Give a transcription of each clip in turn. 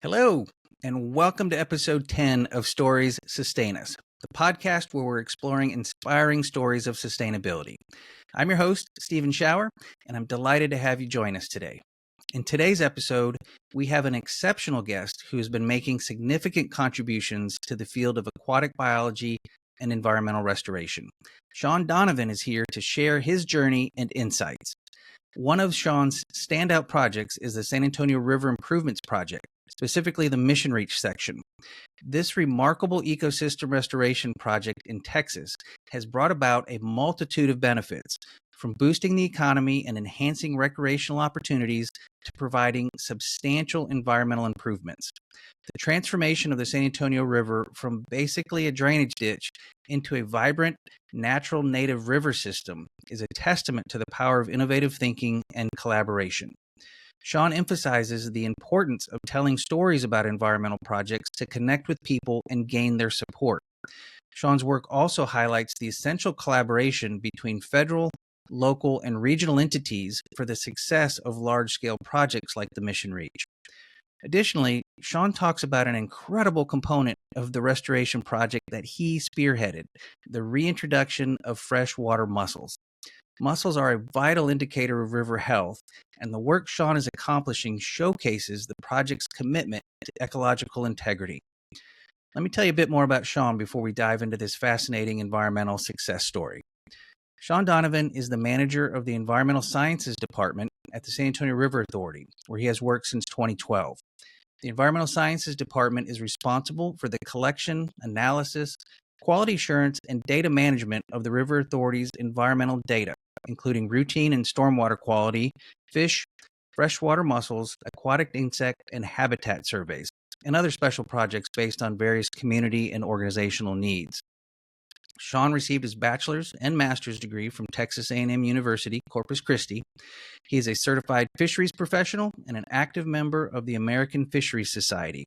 Hello, and welcome to episode 10 of Stories Sustain Us, the podcast where we're exploring inspiring stories of sustainability. I'm your host, Stephen Schauer, and I'm delighted to have you join us today. In today's episode, we have an exceptional guest who has been making significant contributions to the field of aquatic biology and environmental restoration. Shaun Donovan is here to share his journey and insights. One of Shaun's standout projects is the San Antonio River Improvements Project, specifically the Mission Reach section. This remarkable ecosystem restoration project in Texas has brought about a multitude of benefits, from boosting the economy and enhancing recreational opportunities to providing substantial environmental improvements. The transformation of the San Antonio River from basically a drainage ditch into a vibrant, natural native river system is a testament to the power of innovative thinking and collaboration. Shaun emphasizes the importance of telling stories about environmental projects to connect with people and gain their support. Shaun's work also highlights the essential collaboration between federal, local, and regional entities for the success of large-scale projects like the Mission Reach. Additionally, Shaun talks about an incredible component of the restoration project that he spearheaded, the reintroduction of freshwater mussels. Mussels are a vital indicator of river health, and the work Shaun is accomplishing showcases the project's commitment to ecological integrity. Let me tell you a bit more about Shaun before we dive into this fascinating environmental success story. Shaun Donovan is the manager of the Environmental Sciences Department at the San Antonio River Authority, where he has worked since 2012. The Environmental Sciences Department is responsible for the collection, analysis, quality assurance, and data management of the River Authority's environmental data, including routine and stormwater quality, fish, freshwater mussels, aquatic insect, and habitat surveys, and other special projects based on various community and organizational needs. Shaun received his bachelor's and master's degree from Texas A&M University, Corpus Christi. He is a certified fisheries professional and an active member of the American Fisheries Society,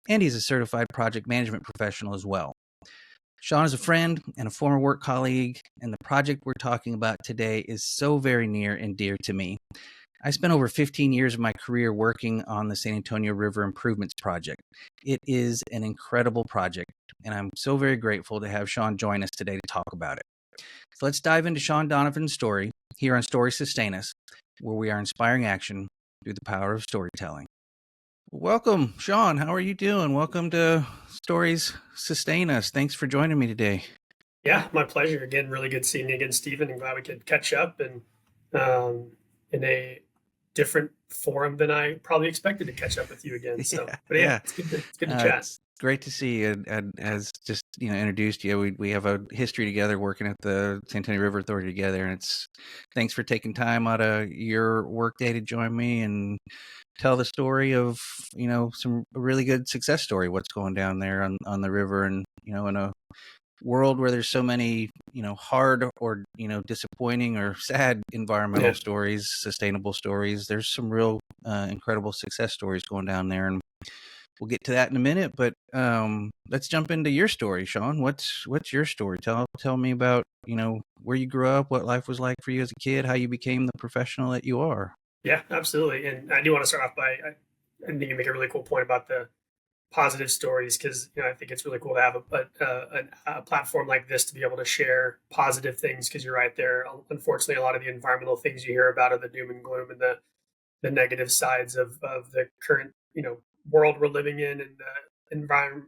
and he's a certified project management professional as well. Shaun is a friend and a former work colleague, and the project we're talking about today is so very near and dear to me. I spent over 15 years of my career working on the San Antonio River Improvements Project. It is an incredible project, and I'm so very grateful to have Shaun join us today to talk about it. So let's dive into Shaun Donovan's story here on Stories Sustain Us, where we are inspiring action through the power of storytelling. Welcome, Shaun. How are you doing? Welcome to Stories Sustain Us. Thanks for joining me today. Yeah, my pleasure. Again, really good seeing you again, Stephen, and glad we could catch up and in a different forum than I probably expected to catch up with you again. So, yeah. It's good to chat. It's great to see you. And as just introduced you, we have a history together working at the San Antonio River Authority together, and thanks for taking time out of your work day to join me and tell the story of some really good success story, what's going down there on the river, and in a world where there's so many hard or disappointing or sad environmental stories, sustainable stories. There's some real incredible success stories going down there, and we'll get to that in a minute. But let's jump into your story, Shaun. What's your story? Tell me about where you grew up, what life was like for you as a kid, how you became the professional that you are. Yeah, absolutely. And I do want to start off by I think you make a really cool point about the positive stories, because I think it's really cool to have a platform like this to be able to share positive things, because you're right there. Unfortunately, a lot of the environmental things you hear about are the doom and gloom and the negative sides of the current world we're living in, and the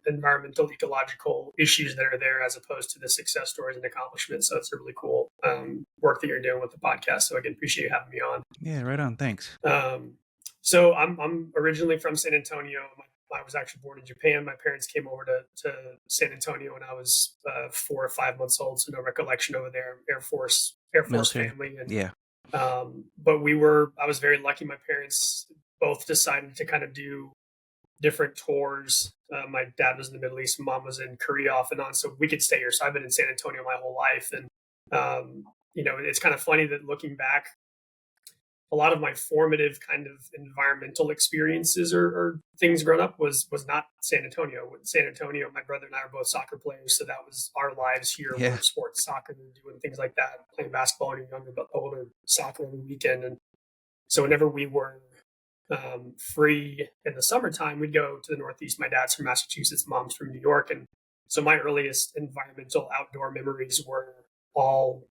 environmental ecological issues that are there, as opposed to the success stories and accomplishments. So it's a really cool work that you're doing with the podcast. So again, appreciate you having me on. Yeah, right on. Thanks. So I'm originally from San Antonio. I was actually born in Japan. My parents came over to San Antonio when I was 4 or 5 months old, so no recollection over there. Air Force Military. family, and Yeah. But I was very lucky. My parents both decided to kind of do different tours. My dad was in the Middle East, mom was in Korea off and on, so we could stay here. So I've been in San Antonio my whole life, and it's kind of funny that looking back, a lot of my formative kind of environmental experiences or things growing up was not San Antonio. With San Antonio, my brother and I are both soccer players, so that was our lives here. Yeah. Were sports, soccer, and doing things like that, playing basketball and younger but older, soccer every weekend. And so whenever we were free in the summertime, we'd go to the Northeast. My dad's from Massachusetts, mom's from New York. And so my earliest environmental outdoor memories were all,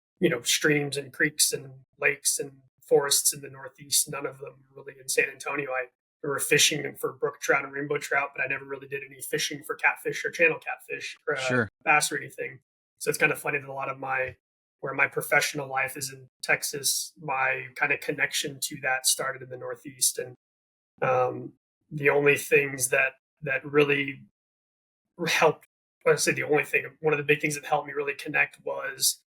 streams and creeks and lakes and forests in the Northeast. None of them really in San Antonio. I remember fishing for brook trout and rainbow trout, but I never really did any fishing for catfish or channel catfish or Sure. bass or anything. So it's kind of funny that a lot of where my professional life is in Texas, my kind of connection to that started in the Northeast. And the only things that really helped, I say the only thing, one of the big things that helped me really connect was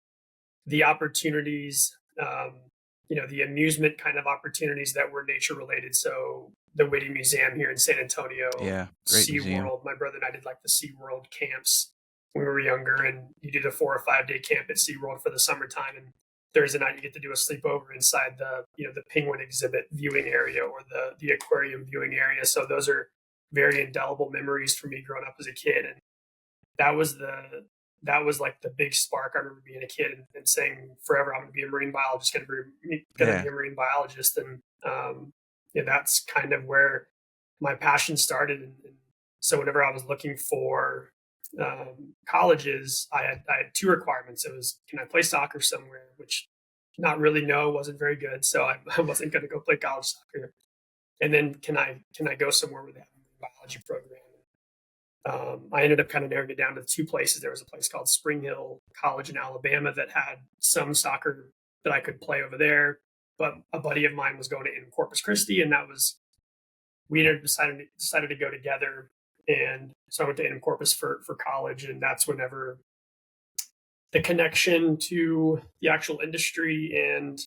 the opportunities, the amusement kind of opportunities that were nature related. So the Whitty Museum here in San Antonio, Yeah. Great museum. SeaWorld. My brother and I did like the SeaWorld camps when we were younger, and you did a 4 or 5 day camp at SeaWorld for the summertime. And Thursday night you get to do a sleepover inside the penguin exhibit viewing area or the aquarium viewing area. So those are very indelible memories for me growing up as a kid. And that was like the big spark. I remember being a kid and saying forever I'm going to be a marine biologist, going to be a marine biologist. And that's kind of where my passion started. And so whenever I was looking for colleges, I had 2 requirements. It was, can I play soccer somewhere, which not really, no, wasn't very good. So I wasn't going to go play college soccer. And then can I go somewhere where they have a biology program? I ended up kind of narrowing it down to 2 places. There was a place called Spring Hill College in Alabama that had some soccer that I could play over there. But a buddy of mine was going to in Corpus Christi, and we ended up decided to go together. And so I went to In Corpus for college, and that's whenever the connection to the actual industry and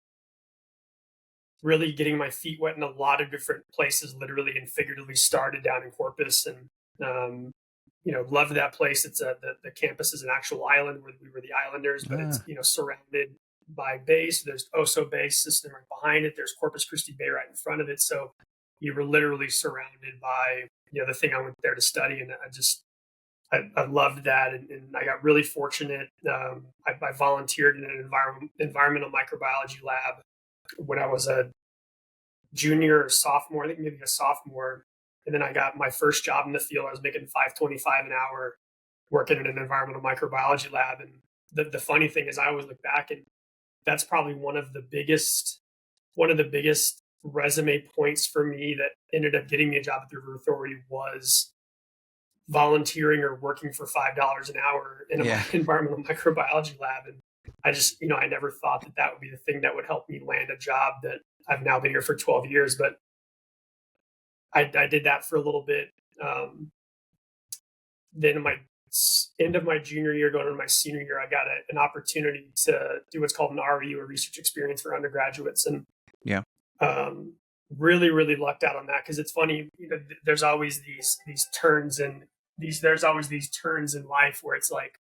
really getting my feet wet in a lot of different places, literally and figuratively, started down in Corpus. And loved that place. It's the campus is an actual island where we were the islanders, but it's surrounded by bay. So there's Oso Bay system right behind it. There's Corpus Christi Bay right in front of it. So you were literally surrounded by the thing I went there to study. And I loved that, and I got really fortunate. I volunteered in an environmental microbiology lab when I was a junior or sophomore, I think maybe a sophomore. And then I got my first job in the field. I was making $5.25 an hour working in an environmental microbiology lab. And the funny thing is I always look back, and that's probably one of the biggest resume points for me that ended up getting me a job at the River Authority was volunteering or working for $5 an hour in an environmental microbiology lab. And I just, I never thought that would be the thing that would help me land a job that I've now been here for 12 years. But I did that for a little bit. Then in my end of my junior year, going into my senior year, I got an opportunity to do what's called an REU, or research experience for undergraduates. And really, really lucked out on that, because it's funny, there's always these turns and there's always these turns in life where it's like,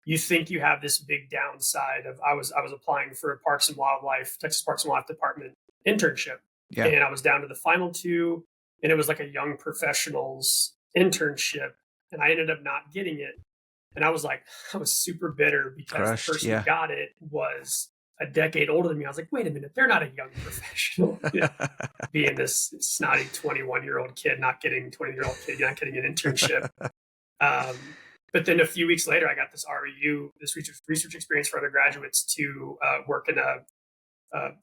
you think you have this big downside of, I was applying for a Texas Parks and Wildlife Department internship. And I was down to the final 2, and it was like a young professionals internship, and I ended up not getting it. And I was super bitter because the person who got it was a decade older than me. I was like, wait a minute, they're not a young professional. Being this snotty 21-year-old kid, not getting an internship. But then a few weeks later, I got this REU, this research experience for undergraduates, to work in a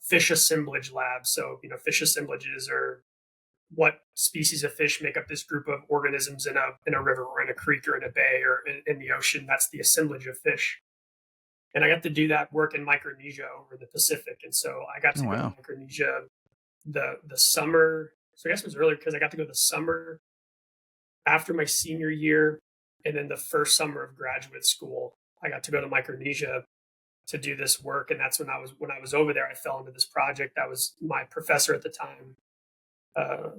fish assemblage lab. So, fish assemblages are what species of fish make up this group of organisms in a river or in a creek or in a bay or in the ocean. That's the assemblage of fish. And I got to do that work in Micronesia over the Pacific. And so I got to go to Micronesia the summer. So I guess it was earlier, because I got to go the summer after my senior year. And then the first summer of graduate school, I got to go to Micronesia to do this work. And that's when I was over there, I fell into this project. That was my professor at the time.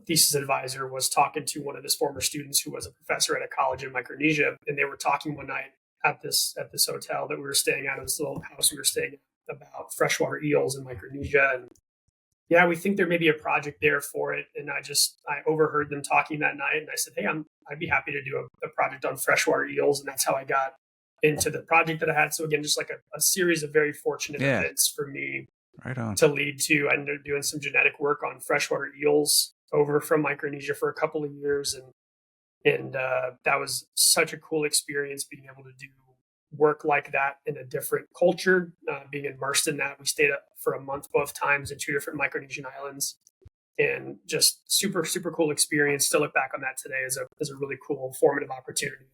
Thesis advisor was talking to one of his former students who was a professor at a college in Micronesia. And they were talking one night at this hotel that we were staying at, this little house we were staying at, about freshwater eels in Micronesia. And we think there may be a project there for it. And I overheard them talking that night, and I said, hey, I'd be happy to do a project on freshwater eels. And that's how I got into the project that I had. So again, just like a series of very fortunate events for me to lead to. I ended up doing some genetic work on freshwater eels over from Micronesia for a couple of years, and that was such a cool experience being able to do work like that in a different culture, being immersed in that. We stayed up for a month both times in two different Micronesian islands, and just super cool experience. Still look back on that today as a really cool formative opportunity,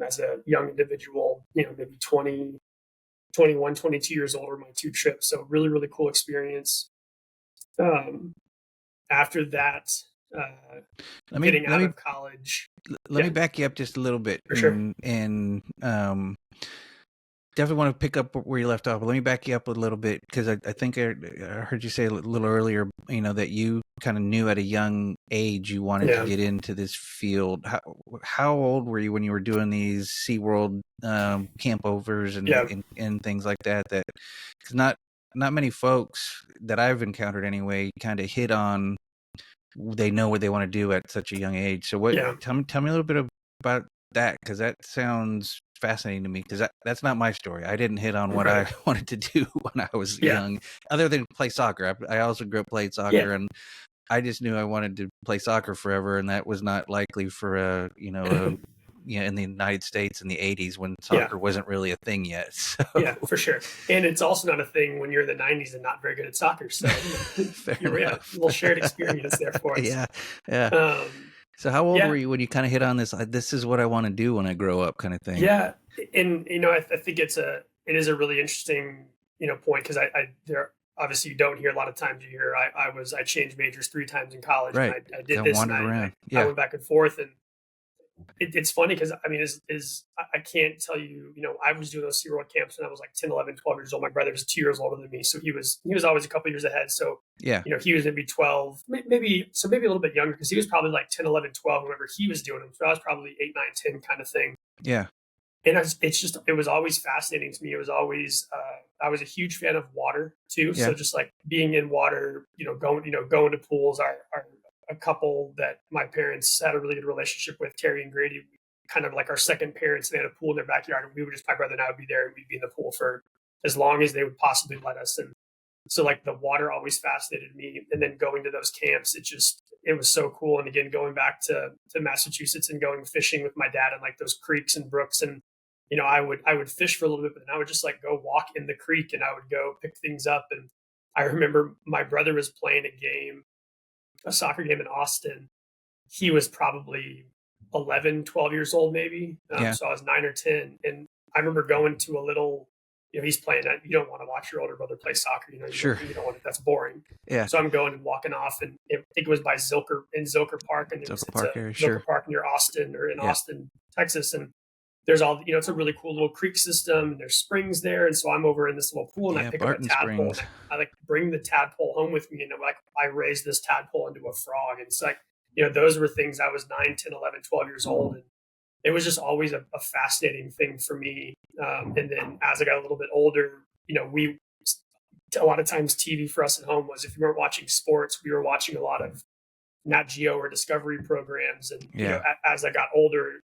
as a young individual, maybe 20, 21, 22 years old were my two trips. So really cool experience. Um, After that, Let me getting let out me of college. let me Yeah, back you up just a little bit, for sure. and definitely want to pick up where you left off. But let me back you up a little bit, because I think I heard you say a little earlier, that you kind of knew at a young age you wanted to Yeah. get into this field. How old were you when you were doing these SeaWorld campovers Yeah. and things like that? That, because not many folks that I've encountered anyway kind of hit on, they know what they want to do at such a young age. So Yeah. tell me a little bit about that, because that sounds fascinating to me, because that's not my story. I didn't hit on what Right. I wanted to do when I was Yeah. young, other than play soccer. I also grew up playing Yeah. soccer, and I just knew I wanted to play soccer forever, and that was not likely for in the United States in the 80s, when Yeah. soccer wasn't really a thing yet. So Yeah, for sure. And it's also not a thing when you're in the 90s and not very good at soccer. So, fair you're, yeah, a enough. little shared experience there for us. Yeah, yeah. Um, So how old were yeah, you when you kind of hit on this is what I want to do when I grow up, kind of thing? yeah. And, I think it is a really interesting, point, because there, obviously you don't hear a lot of times you hear, I changed majors three times in college, and Right. I did Kind of this, and wandered around. I Yeah. went back and forth. And it's funny because I mean, I can't tell you, I was doing those SeaWorld camps when I was like 10, 11, 12 years old. My brother's 2 years older than me. So he was always a couple years ahead. So, Yeah. he was maybe 12, maybe a little bit younger, because he was probably like 10, 11, 12 whenever he was doing them. So I was probably 8, 9, 10 kind of thing. Yeah. And it was always fascinating to me. It was always, I was a huge fan of water too. Yeah. So just like being in water, going to pools. Our a couple that my parents had a really good relationship with, Terry and Grady, kind of like our second parents. They had a pool in their backyard, and my brother and I would be there, and we'd be in the pool for as long as they would possibly let us. And so like the water always fascinated me. And then going to those camps, it was so cool. And again, going back to Massachusetts and going fishing with my dad and like those creeks and brooks, and I would fish for a little bit, but then I would just like go walk in the creek, and I would go pick things up. And I remember my brother was playing a soccer game in Austin. He was probably 11, 12 years old, maybe. Yeah. So I was 9 or 10. And I remember going to a little, he's playing that. You don't want to watch your older brother play soccer. Sure. You don't want to, that's boring. Yeah. So I'm going and walking off, and I think it was by Zilker Park. And Zilker Park area, sure. Zilker Park near Austin, or in Austin, Texas. And there's all, it's a really cool little creek system. And there's springs there. And so I'm over in this little pool, and I pick Barton up a tadpole. Springs. And I like bring the tadpole home with me. And I'm like, I raised this tadpole into a frog. And it's like, those were things. I was 9, 10, 11, 12 years old. And it was just always a fascinating thing for me. And then as I got a little bit older, a lot of times TV for us at home was, if you weren't watching sports, we were watching a lot of Nat Geo or Discovery programs. And, as I got older,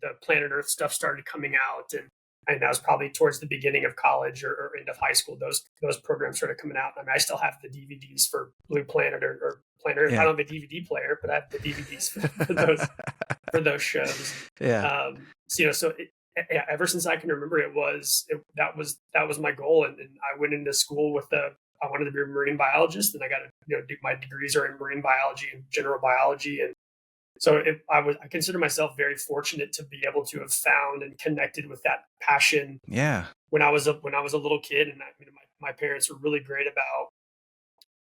the Planet Earth stuff started coming out. And that was probably towards the beginning of college or end of high school. Those programs started coming out. I mean, I still have the DVDs for Blue Planet or Planet Earth. I don't have a DVD player, but I have the DVDs for those shows. Yeah. Ever since I can remember, that was my goal. And I went into school I wanted to be a marine biologist, and I got to my degrees are in marine biology and general biology. And so I consider myself very fortunate to be able to have found and connected with that passion. Yeah. When I was a little kid, and my parents were really great about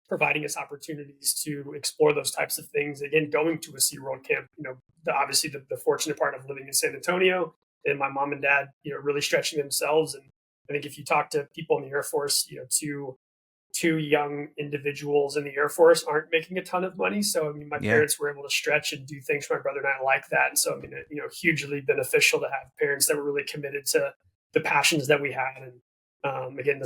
providing us opportunities to explore those types of things. Again, going to a SeaWorld camp, obviously the fortunate part of living in San Antonio, and my mom and dad, really stretching themselves. And I think if you talk to people in the Air Force, two young individuals in the Air Force aren't making a ton of money. So, I mean, my parents were able to stretch and do things for my brother and I like that. And so, I mean, hugely beneficial to have parents that were really committed to the passions that we had. And again,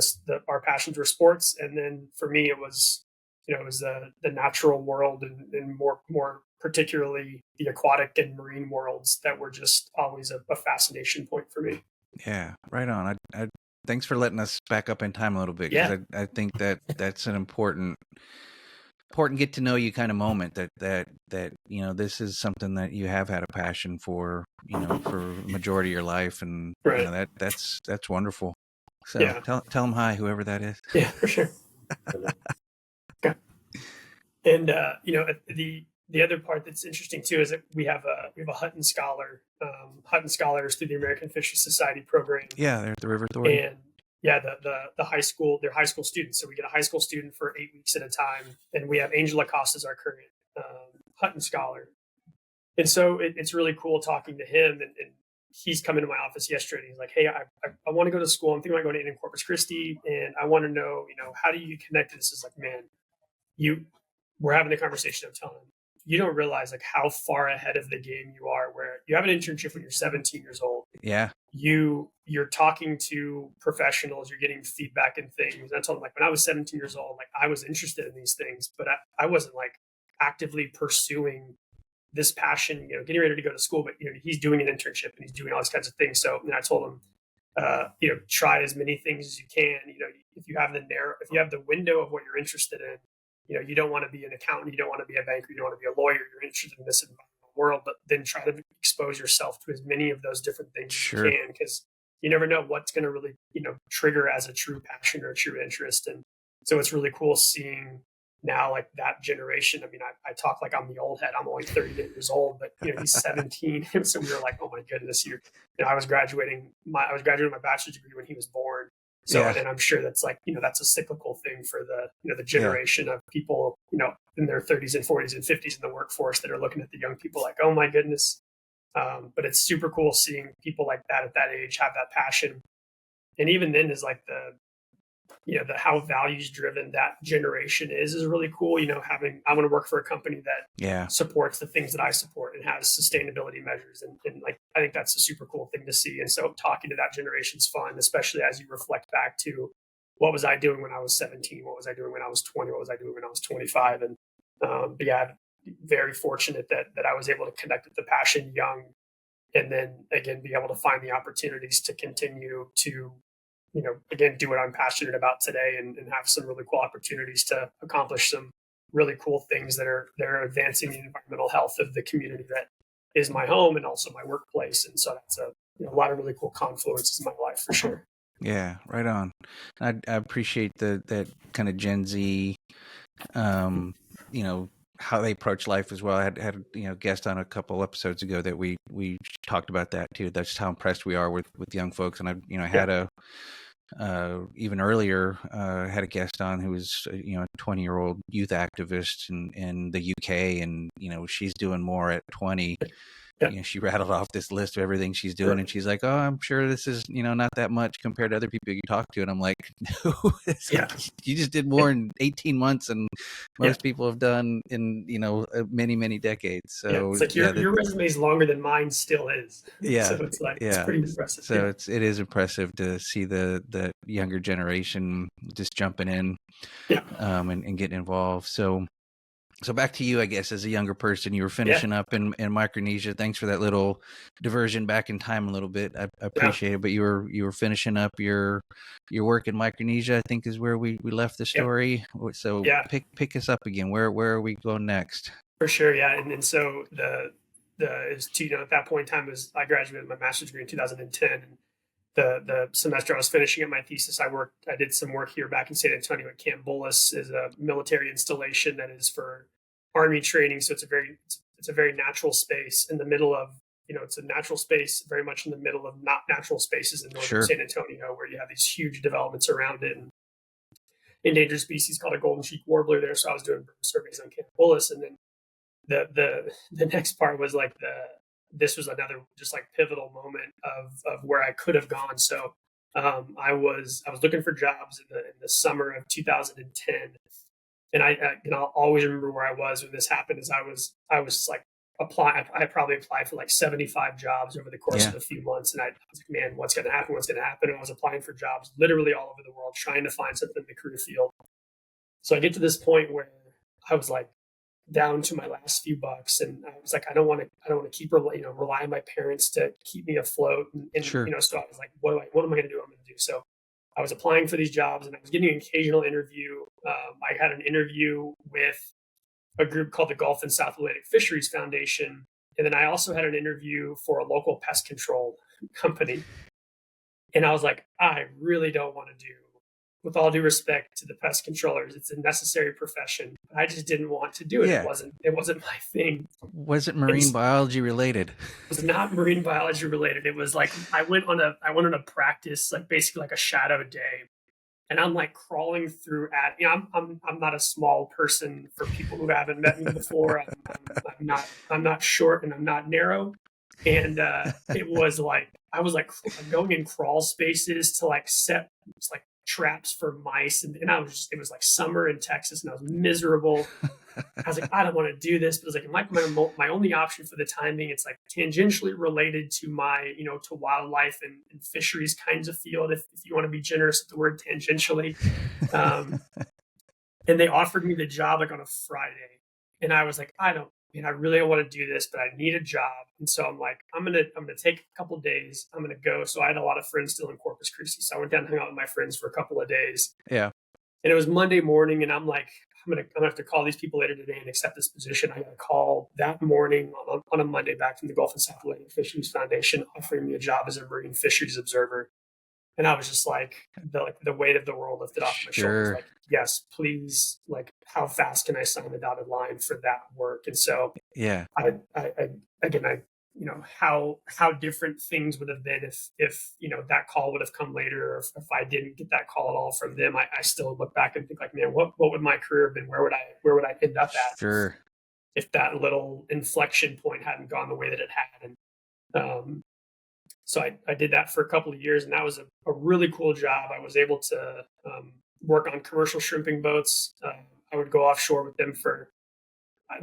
our passions were sports. And then for me, it was the natural world, and more particularly the aquatic and marine worlds that were just always a fascination point for me. Yeah, right on. I thanks for letting us back up in time a little bit, because I think that's an important important get to know you kind of moment that this is something that you have had a passion for, for the majority of your life, and Right. that's wonderful. So Yeah. tell them hi, whoever that is. Yeah, for sure. Okay. And the other part that's interesting too is that we have a Hutton Scholar. Hutton Scholars through the American Fisheries Society program, Yeah, they're at the River Authority. and yeah, the high school, they're high school students. So we get a high school student for 8 weeks at a time, and we have Angel Acosta as our current Hutton Scholar. And so it's really cool talking to him, and he's come into my office yesterday. And he's like, "Hey, I want to go to school. I'm thinking about going to Corpus Christi, and I want to know, how do you connect to this?" Is like, man, you we're having the conversation. I'm telling him, you don't realize like how far ahead of the game you are. Where you have an internship when you're 17 years old. Yeah. You're talking to professionals, you're getting feedback and things. And I told him, like, when I was 17 years old, like, I was interested in these things, but I wasn't like actively pursuing this passion, getting ready to go to school. But he's doing an internship and he's doing all these kinds of things. So I told him, try as many things as you can. If you have if you have the window of what you're interested in, you don't want to be an accountant, you don't want to be a banker, you don't want to be a lawyer. You're interested in this environmental world, but then try to expose yourself to as many of those different things Sure. as you can, because you never know what's going to really, trigger as a true passion or a true interest. And so it's really cool seeing now, like, that generation. I mean, I talk like I'm the old head. I'm only 38 years old, but he's 17. And so we were like, oh my goodness, I was graduating my bachelor's degree when he was born. So, Yeah. and I'm sure that's like, that's a cyclical thing for the generation of people, in their 30s and 40s and 50s in the workforce that are looking at the young people like, oh my goodness. But it's super cool seeing people like that at that age have that passion. And even then is like how values driven that generation is really cool. I want to work for a company that supports the things that I support and has sustainability measures. And like, I think that's a super cool thing to see. And so talking to that generation's fun, especially as you reflect back to what was I doing when I was 17? What was I doing when I was 20? What was I doing when I was 25? And, but yeah, I'm very fortunate that I was able to connect with the passion young, and then again, be able to find the opportunities to continue to again, do what I'm passionate about today, and have some really cool opportunities to accomplish some really cool things that are advancing the environmental health of the community that is my home and also my workplace. And so that's a lot of really cool confluences in my life for sure. Yeah, right on. I appreciate that kind of Gen Z, how they approach life as well. I had guest on a couple episodes ago that we talked about that too. That's just how impressed we are with young folks. And I had even earlier had a guest on who was a 20-year-old youth activist in the UK, and she's doing more at 20. Yeah. She rattled off this list of everything she's doing, and she's like, "Oh, I'm sure this is not that much compared to other people you talk to." And I'm like, "No, you just did more in 18 months than most people have done in many, many decades." So it's like your resume is longer than mine still is. Yeah. So it's like it's pretty impressive. So it is impressive to see the younger generation just jumping in, and getting involved. So back to you, I guess, as a younger person. You were finishing up in Micronesia. Thanks for that little diversion back in time a little bit. I appreciate it. But you were finishing up your work in Micronesia, I think, is where we left the story. So pick us up again. Where are we going next? For sure, yeah. And so at that point in time I graduated my master's degree in 2010. And the semester I was finishing up my thesis, I did some work here back in San Antonio at Camp Bullis. Is a military installation that is for Army training. So it's a very natural space in the middle of, it's a natural space very much in the middle of not natural spaces in northern San Antonio, where you have these huge developments around it, and endangered species called a golden cheek warbler there. So I was doing surveys on Camp Bullis, and then the next part was like this was another just like pivotal moment of where I could have gone. So I was looking for jobs in the summer of 2010, and I'll always remember where I was when this happened. Is I was like applying. I probably applied for like 75 jobs over the course of a few months, and I was like, man, what's going to happen? What's going to happen? And I was applying for jobs literally all over the world, trying to find something in the career field. So I get to this point where I was like down to my last few bucks, and I was like, I don't want to keep rely on my parents to keep me afloat, and so I was like, what am I going to do? I'm going to do so. I was applying for these jobs and I was getting an occasional interview. I had an interview with a group called the Gulf and South Atlantic Fisheries Foundation. And then I also had an interview for a local pest control company. And I was like, I really don't want to do, with all due respect to the pest controllers, it's a necessary profession. I just didn't want to do it. Yeah. It wasn't my thing. Was it marine biology related? It was not marine biology related. It was like I went on a practice, like basically like a shadow day. And I'm like crawling through I'm not a small person for people who haven't met me before. I'm not short and I'm not narrow. And it was like I was like going in crawl spaces to like set like traps for mice, and it was like summer in Texas, and I was miserable. I was like, I don't want to do this, but it was like my only option for the time being. It's like tangentially related to my, to wildlife and fisheries kinds of field, if you want to be generous with the word tangentially. And they offered me the job like on a Friday, and I was like, I really don't want to do this, but I need a job. And so I'm like, I'm gonna take a couple of days. I'm gonna go. So I had a lot of friends still in Corpus Christi, so I went down and hung out with my friends for a couple of days. Yeah. And it was Monday morning, and I'm like, I'm gonna have to call these people later today and accept this position. I got a call that morning on a Monday back from the Gulf and South Atlantic Fisheries Foundation offering me a job as a marine fisheries observer. And I was just like, the weight of the world lifted off my shoulders. Like, yes, please. Like, how fast can I sign the dotted line for that work? And so, yeah, how different things would have been if that call would have come later, or if I didn't get that call at all from them. I still look back and think like, man, what would my career have been? Where would I end up at? Sure. If that little inflection point hadn't gone the way that it had. And so I did that for a couple of years, and that was a really cool job. I was able to work on commercial shrimping boats. I would go offshore with them for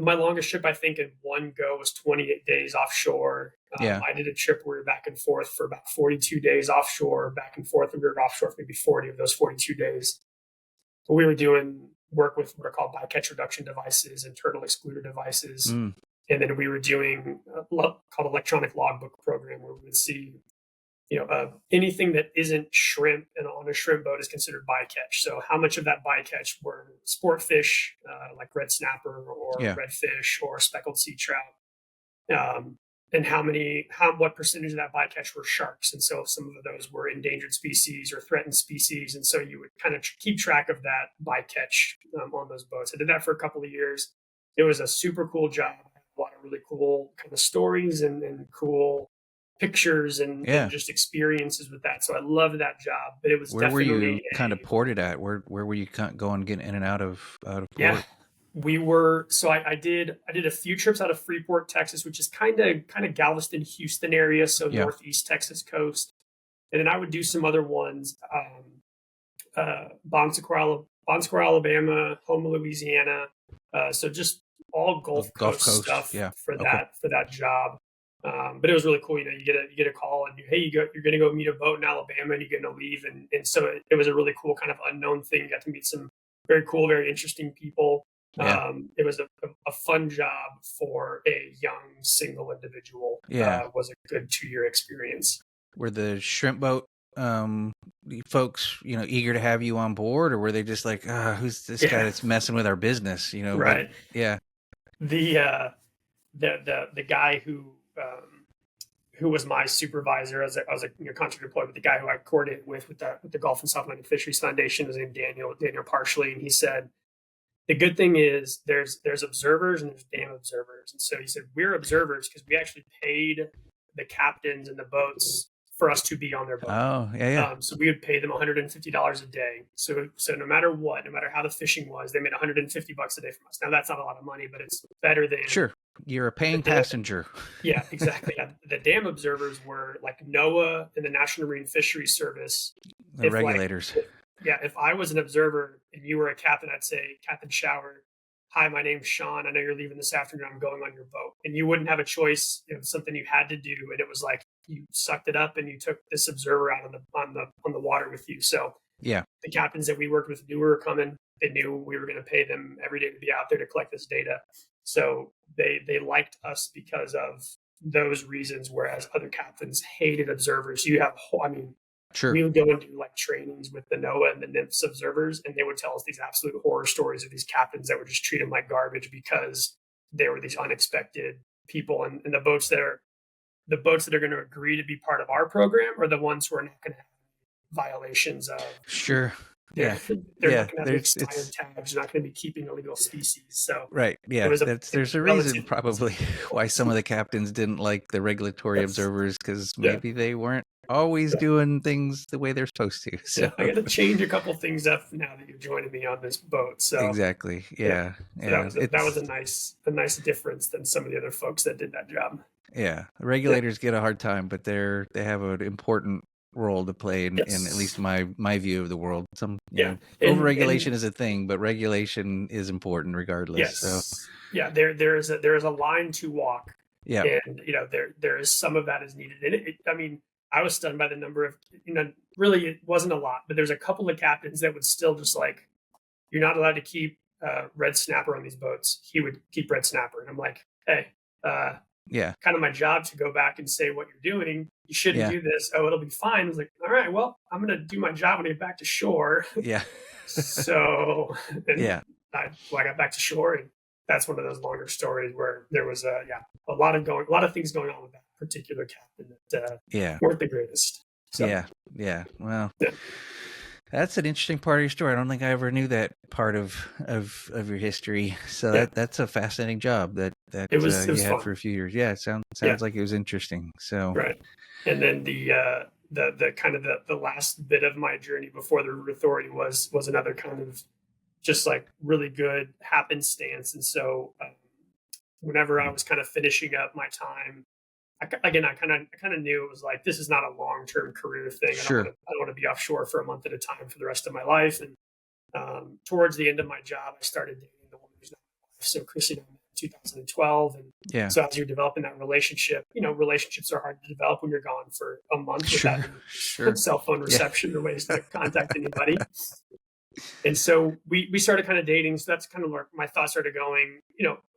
my longest trip, I think, in one go was 28 days offshore. I did a trip where we were back and forth for about 42 days offshore, back and forth, and we were offshore for maybe 40 of those 42 days. But we were doing work with what are called bycatch reduction devices and turtle excluder devices. And then we were doing called electronic logbook program, where we would see, anything that isn't shrimp and on a shrimp boat is considered bycatch. So how much of that bycatch were sport fish, like red snapper or redfish or speckled sea trout, and what percentage of that bycatch were sharks. And so some of those were endangered species or threatened species. And so you would kind of keep track of that bycatch on those boats. I did that for a couple of years. It was a super cool job. A lot of really cool kind of stories and cool pictures and just experiences with that. So I loved that job, but it was where were you kind of ported at? Where were you going, getting in and out of port? Yeah, we were. So I did a few trips out of Freeport, Texas, which is kind of Galveston, Houston area. So Northeast Texas coast. And then I would do some other ones, Bon Secour, Alabama, Houma, Louisiana. So just all Gulf Coast stuff for that job. But it was really cool. You get a call and you're going to go meet a boat in Alabama and you're going to leave. And so it was a really cool kind of unknown thing. You got to meet some very cool, very interesting people. It was a fun job for a young single individual. Was a good 2-year experience. Were the shrimp boat folks, eager to have you on board, or were they just like, who's this guy that's messing with our business? Right. But, the guy who was my supervisor as I was a contract employee, but the guy who I coordinated with the Gulf and South Atlantic Fisheries Foundation was named Daniel Parsley, and he said, the good thing is there's observers and there's dam observers. And so he said, we're observers because we actually paid the captains and the boats for us to be on their boat. Oh, yeah. So we would pay them $150 a day. So no matter how the fishing was, they made $150 a day from us. Now that's not a lot of money, but it's better than sure. You're a paying passenger. Yeah, exactly. The dam observers were like NOAA and the National Marine Fisheries Service. The regulators. If I was an observer and you were a captain, I'd say, Captain Shower, hi, my name's Shaun. I know you're leaving this afternoon. I'm going on your boat. And you wouldn't have a choice. It was something you had to do. And it was like you sucked it up and you took this observer out on the water with you. So the captains that we worked with knew we were coming. They knew we were going to pay them every day to be out there to collect this data. So they liked us because of those reasons, whereas other captains hated observers. You have, Sure. we would go and do like trainings with the NOAA and the NIMS observers, and they would tell us these absolute horror stories of these captains that would just treat them like garbage because they were these unexpected people. And the boats that are going to agree to be part of our program are the ones who are not going to have violations of, Sure. they're Yeah. they're Yeah. not going to have expired tags, they're not going to be keeping illegal species. So Right. it Yeah. was a There's a reason relatively probably why some of the captains didn't like the regulatory yes, observers, because yeah, maybe they weren't always yeah. doing things the way they're supposed to. So Yeah, I got to change a couple things up now that you're joining me on this boat. So exactly. yeah, Yeah. so Yeah. that was a nice difference than some of the other folks that did that job. Yeah. The Yeah. regulators get a hard time, but they have an important role to play in at least Yes. my view of the world. Some, Yeah. overregulation And is a thing, but regulation is important regardless. So yes. Yeah. There is a line to walk, yeah. and there is some of that is needed. And I mean, I was stunned by the number of really it wasn't a lot, but there's a couple of captains that would still just like, you're not allowed to keep red snapper on these boats. He would keep red snapper, and I'm like, hey, Yeah. kind of my job to go back and say what you're doing. You shouldn't Yeah. do this. Oh, it'll be fine. I was like, all right, well, I'm going to do my job when I get back to shore. Yeah. So, and Yeah. I got back to shore, and that's one of those longer stories where there was a lot of things going on with that particular captain that Yeah. weren't the greatest. So, Yeah. Yeah. Well, yeah. that's an interesting part of your story. I don't think I ever knew that part of your history. So Yeah. that's a fascinating job that It was you had fun. for a few years. Yeah, it sounds Yeah. like it was interesting. So Right. And then the kind of the last bit of my journey before the River Authority was another kind of just like really good happenstance. And so whenever I was kind of finishing up my time, I kind of knew it was like, this is not a long-term career thing. sure. I don't want to be offshore for a month at a time for the rest of my life. And towards the end of my job, I started dating the woman who's now my wife. So Chrissy and I met in 2012. And Yeah. so as you're developing that relationship, relationships are hard to develop when you're gone for a month Sure. without Sure. cell phone reception or ways to contact anybody. And so we started kind of dating. So that's kind of where my thoughts started going.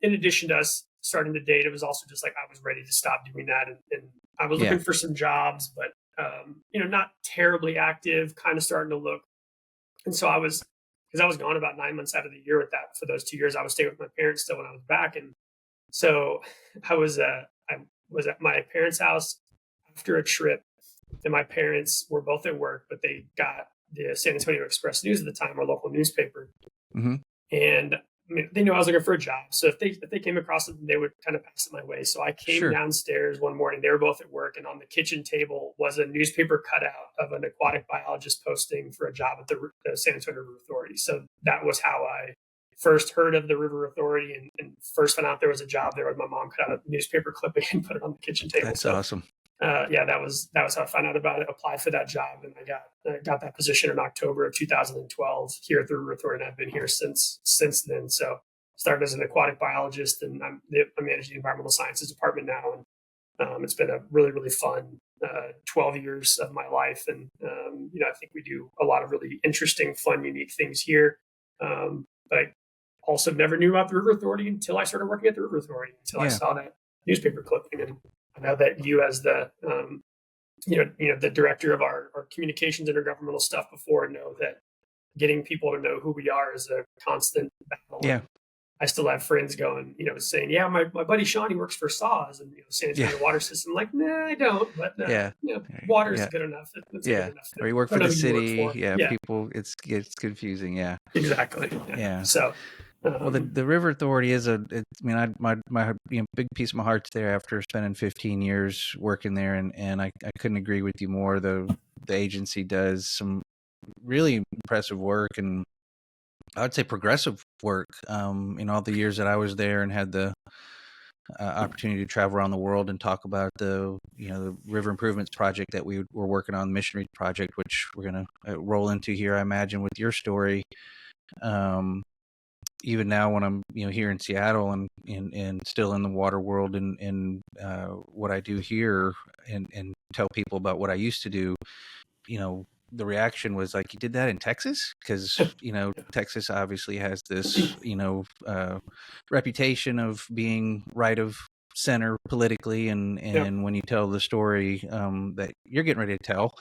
In addition to us starting to date, it was also just like I was ready to stop doing that. And I was looking for some jobs, but, not terribly active, kind of starting to look. And so because I was gone about 9 months out of the year with that. For those 2 years, I was staying with my parents still when I was back. And so I was at my parents' house after a trip, and my parents were both at work, but they got the San Antonio Express News at the time, our local newspaper. Mm-hmm. And I mean, they knew I was looking for a job. So if they came across it, they would kind of pass it my way. So I came downstairs one morning, they were both at work, and on the kitchen table was a newspaper cutout of an aquatic biologist posting for a job at the San Antonio River Authority. So that was how I first heard of the River Authority and first found out there was a job there. My mom cut out a newspaper clipping and put it on the kitchen table. That's awesome. That was how I found out about it. Applied for that job, and I got that position in October of 2012 here at the River Authority, and I've been here since then. So started as an aquatic biologist, and I'm managing the environmental sciences department now, and it's been a really, really fun 12 years of my life. And I think we do a lot of really interesting, fun, unique things here. But I also never knew about the River Authority until I started working at the River Authority, until I saw that newspaper clipping. And I know that you, as the the director of our communications intergovernmental stuff before, know that getting people to know who we are is a constant battle. Yeah. I still have friends going, saying, yeah, my buddy Shaun, he works for SAW and San Antonio Water System. I'm like, nah, I don't. But water is good enough. It's good enough. Or you work for the city. People, it's confusing. Yeah. Exactly. Yeah. So. Well, the River Authority is my big piece of my heart's there after spending 15 years working there, and I couldn't agree with you more. The agency does some really impressive work, and I would say progressive work. In all the years that I was there and had the opportunity to travel around the world and talk about the river improvements project that we were working on, the Mission Reach project, which we're going to roll into here, I imagine, with your story. Even now when I'm here in Seattle and still in the water world and what I do here and tell people about what I used to do, the reaction was like, you did that in Texas? Because Texas obviously has this reputation of being right of center politically, and Yep. when you tell the story that you're getting ready to tell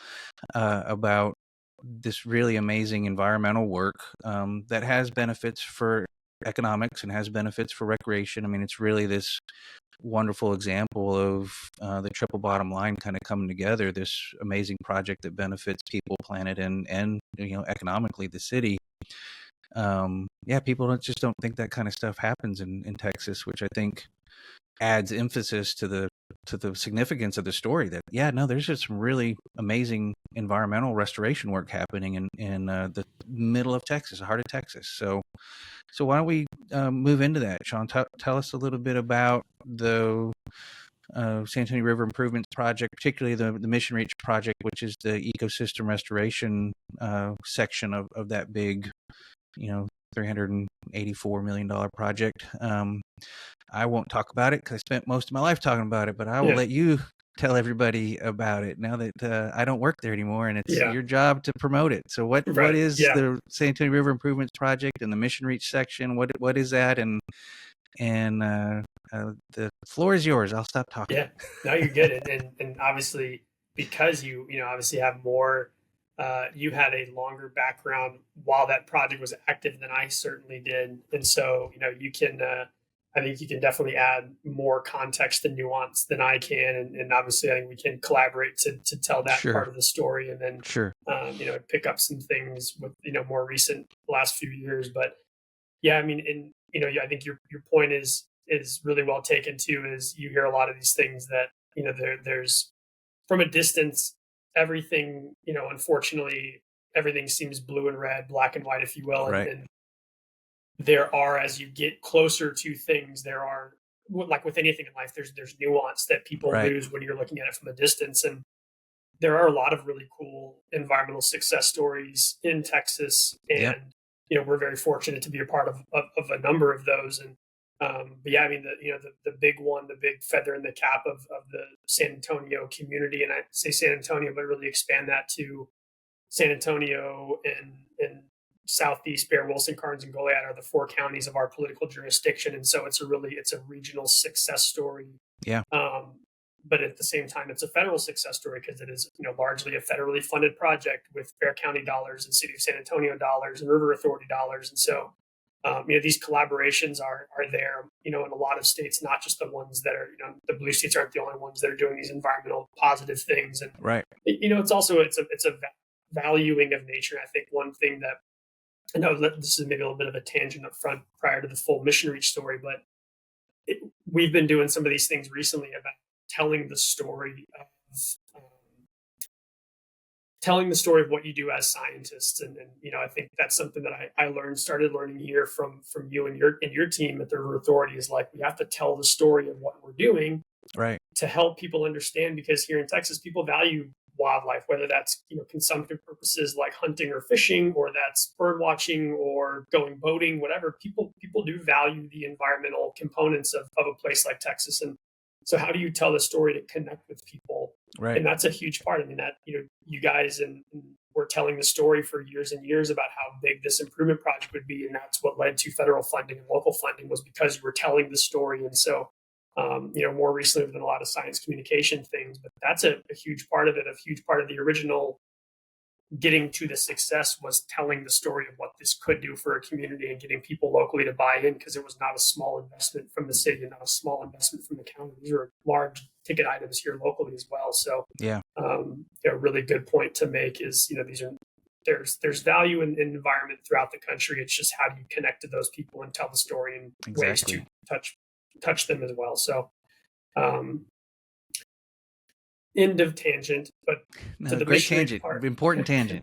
about this really amazing environmental work that has benefits for economics and has benefits for recreation. I mean, it's really this wonderful example of the triple bottom line kind of coming together, this amazing project that benefits people, planet, and economically the city. People just don't think that kind of stuff happens in Texas, which I think adds emphasis to the significance of the story. That there's just some really amazing environmental restoration work happening in the middle of Texas, the heart of Texas. So why don't we move into that, Shaun? Tell us a little bit about the San Antonio River Improvements Project, particularly the Mission Reach project, which is the ecosystem restoration section of that big, $384 million project. I won't talk about it because I spent most of my life talking about it, but I will let you tell everybody about it now that I don't work there anymore, and it's your job to promote it. So what is the San Antonio River Improvements Project and the Mission Reach section? What is that? And the floor is yours. I'll stop talking. Yeah, no, you're good. And obviously, because you obviously have more, you had a longer background while that project was active than I certainly did. And so, you can, I think you can definitely add more context and nuance than I can. And obviously, I think we can collaborate to tell that part of the story, and then, pick up some things with, more recent last few years. But yeah, I mean, and, I think your point is really well taken too. Is you hear a lot of these things that there's from a distance everything, unfortunately everything seems blue and red, black and white, if you will, and there are, as you get closer to things, there are, like with anything in life, there's nuance that people lose when you're looking at it from a distance. And there are a lot of really cool environmental success stories in Texas, and we're very fortunate to be a part of a number of those. And but yeah, I mean, the big one, the big feather in the cap of the San Antonio community, and I say San Antonio, but really expand that to San Antonio and Southeast, Bear, Wilson, Karnes, and Goliad are the four counties of our political jurisdiction, and so it's a regional success story. But at the same time, it's a federal success story because it is largely a federally funded project with Bear County dollars and City of San Antonio dollars and River Authority dollars, and so these collaborations are there, in a lot of states, not just the ones that are, the blue states aren't the only ones that are doing these environmental positive things. And, it's also, it's a valuing of nature. I think one thing that, I know this is maybe a little bit of a tangent up front prior to the full Mission Reach story, but we've been doing some of these things recently about telling the story of, telling the story of what you do as scientists. And I think that's something that I started learning here from you and your team at the River Authority, is like, we have to tell the story of what we're doing to help people understand, because here in Texas, people value wildlife, whether that's, consumptive purposes like hunting or fishing, or that's bird watching or going boating, whatever. People do value the environmental components of a place like Texas. And so how do you tell the story to connect with people? And that's a huge part. I mean, that, you guys and were telling the story for years and years about how big this improvement project would be. And that's what led to federal funding and local funding, was because you were telling the story. And so, more recently, than a lot of science communication things, but that's a huge part of it. A huge part of the original getting to the success was telling the story of what this could do for a community and getting people locally to buy in, because it was not a small investment from the city and not a small investment from the county. These are large ticket items here locally as well. So a really good point to make is, there's value in environment throughout the country. It's just how do you connect to those people and tell the story in ways to touch them as well. So end of tangent, but to the great tangent, important tangent.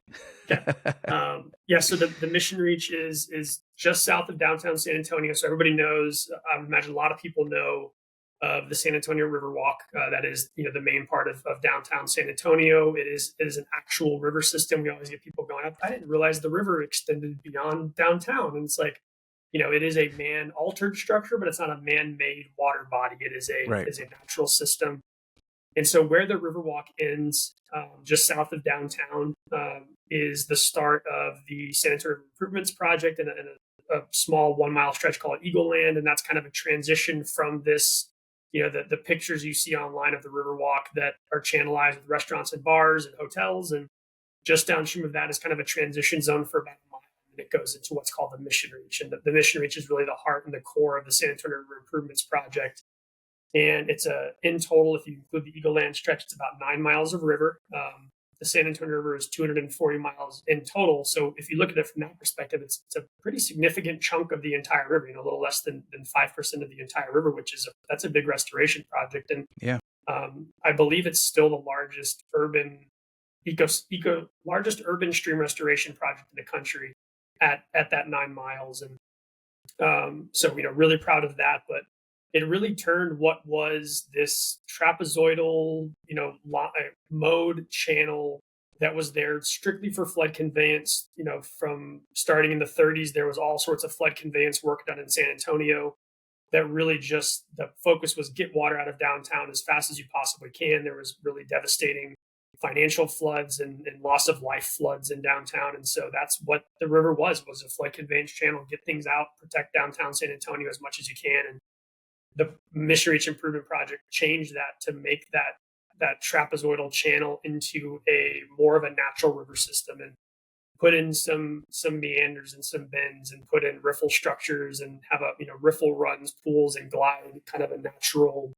So the Mission Reach is just south of downtown San Antonio. So everybody knows, I would imagine a lot of people know of the San Antonio River Walk. That is, the main part of downtown San Antonio. It is an actual river system. We always get people going, I didn't realize the river extended beyond downtown. And it's like, it is a man-altered structure, but it's not a man-made water body. It is a natural system. And so where the Riverwalk ends, just south of downtown, is the start of the San Antonio Improvements Project, and a small 1 mile stretch called Eagle Land. And that's kind of a transition from this the pictures you see online of the Riverwalk that are channelized with restaurants and bars and hotels, and just downstream of that is kind of a transition zone for about a mile, and it goes into what's called the Mission Reach, and the Mission Reach is really the heart and the core of the San Antonio River Improvements Project. And it's in total, if you include the Eagle Land stretch, it's about 9 miles of river. The San Antonio River is 240 miles in total. So if you look at it from that perspective, it's a pretty significant chunk of the entire river, a little less than 5% of the entire river, that's a big restoration project. And Yeah. I believe it's still the largest urban largest urban stream restoration project in the country at that 9 miles. And so, really proud of that. But it really turned what was this trapezoidal, mode channel that was there strictly for flood conveyance. From starting in the 30s, there was all sorts of flood conveyance work done in San Antonio that really just the focus was get water out of downtown as fast as you possibly can. There was really devastating financial floods and loss of life floods in downtown. And so that's what the river was a flood conveyance channel, get things out, protect downtown San Antonio as much as you can. And the Mission Reach Improvement Project changed that to make that trapezoidal channel into a more of a natural river system, and put in some meanders and some bends, and put in riffle structures, and have riffle runs, pools, and glide, kind of a natural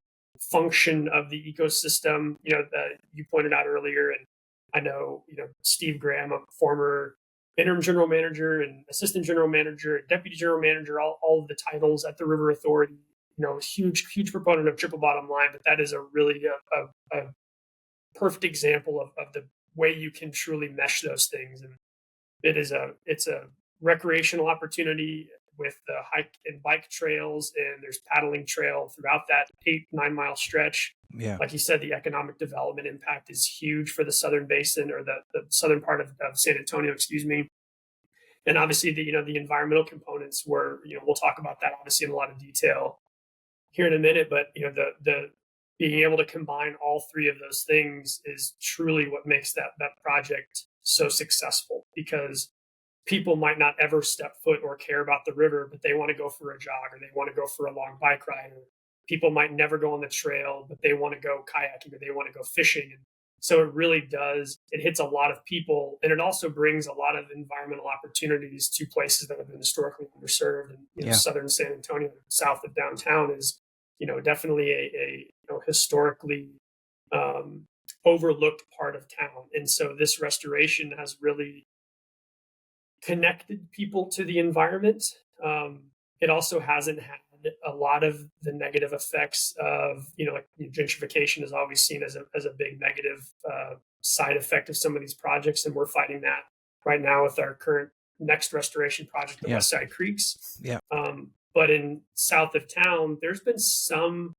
function of the ecosystem. That you pointed out earlier, and I know Steve Graham, a former interim general manager and assistant general manager, deputy general manager, all of the titles at the River Authority. Huge proponent of triple bottom line, but that is a really a perfect example of the way you can truly mesh those things. And it's a recreational opportunity with the hike and bike trails, and there's paddling trail throughout that 8-9 mile stretch. Yeah. Like you said, the economic development impact is huge for the southern basin, or the southern part of San Antonio, excuse me. And obviously the environmental components were, we'll talk about that obviously in a lot of detail here in a minute, but the being able to combine all three of those things is truly what makes that project so successful, because people might not ever step foot or care about the river, but they want to go for a jog, or they want to go for a long bike ride, or people might never go on the trail, but they want to go kayaking, or they want to go fishing. And so it hits a lot of people, and it also brings a lot of environmental opportunities to places that have been historically underserved. And southern San Antonio, south of downtown, is definitely a historically overlooked part of town. And so this restoration has really connected people to the environment. It also hasn't had a lot of the negative effects of, gentrification is always seen as a big negative side effect of some of these projects. And we're fighting that right now with our current next restoration project, the West Side Creeks. Yeah. But in south of town, there's been some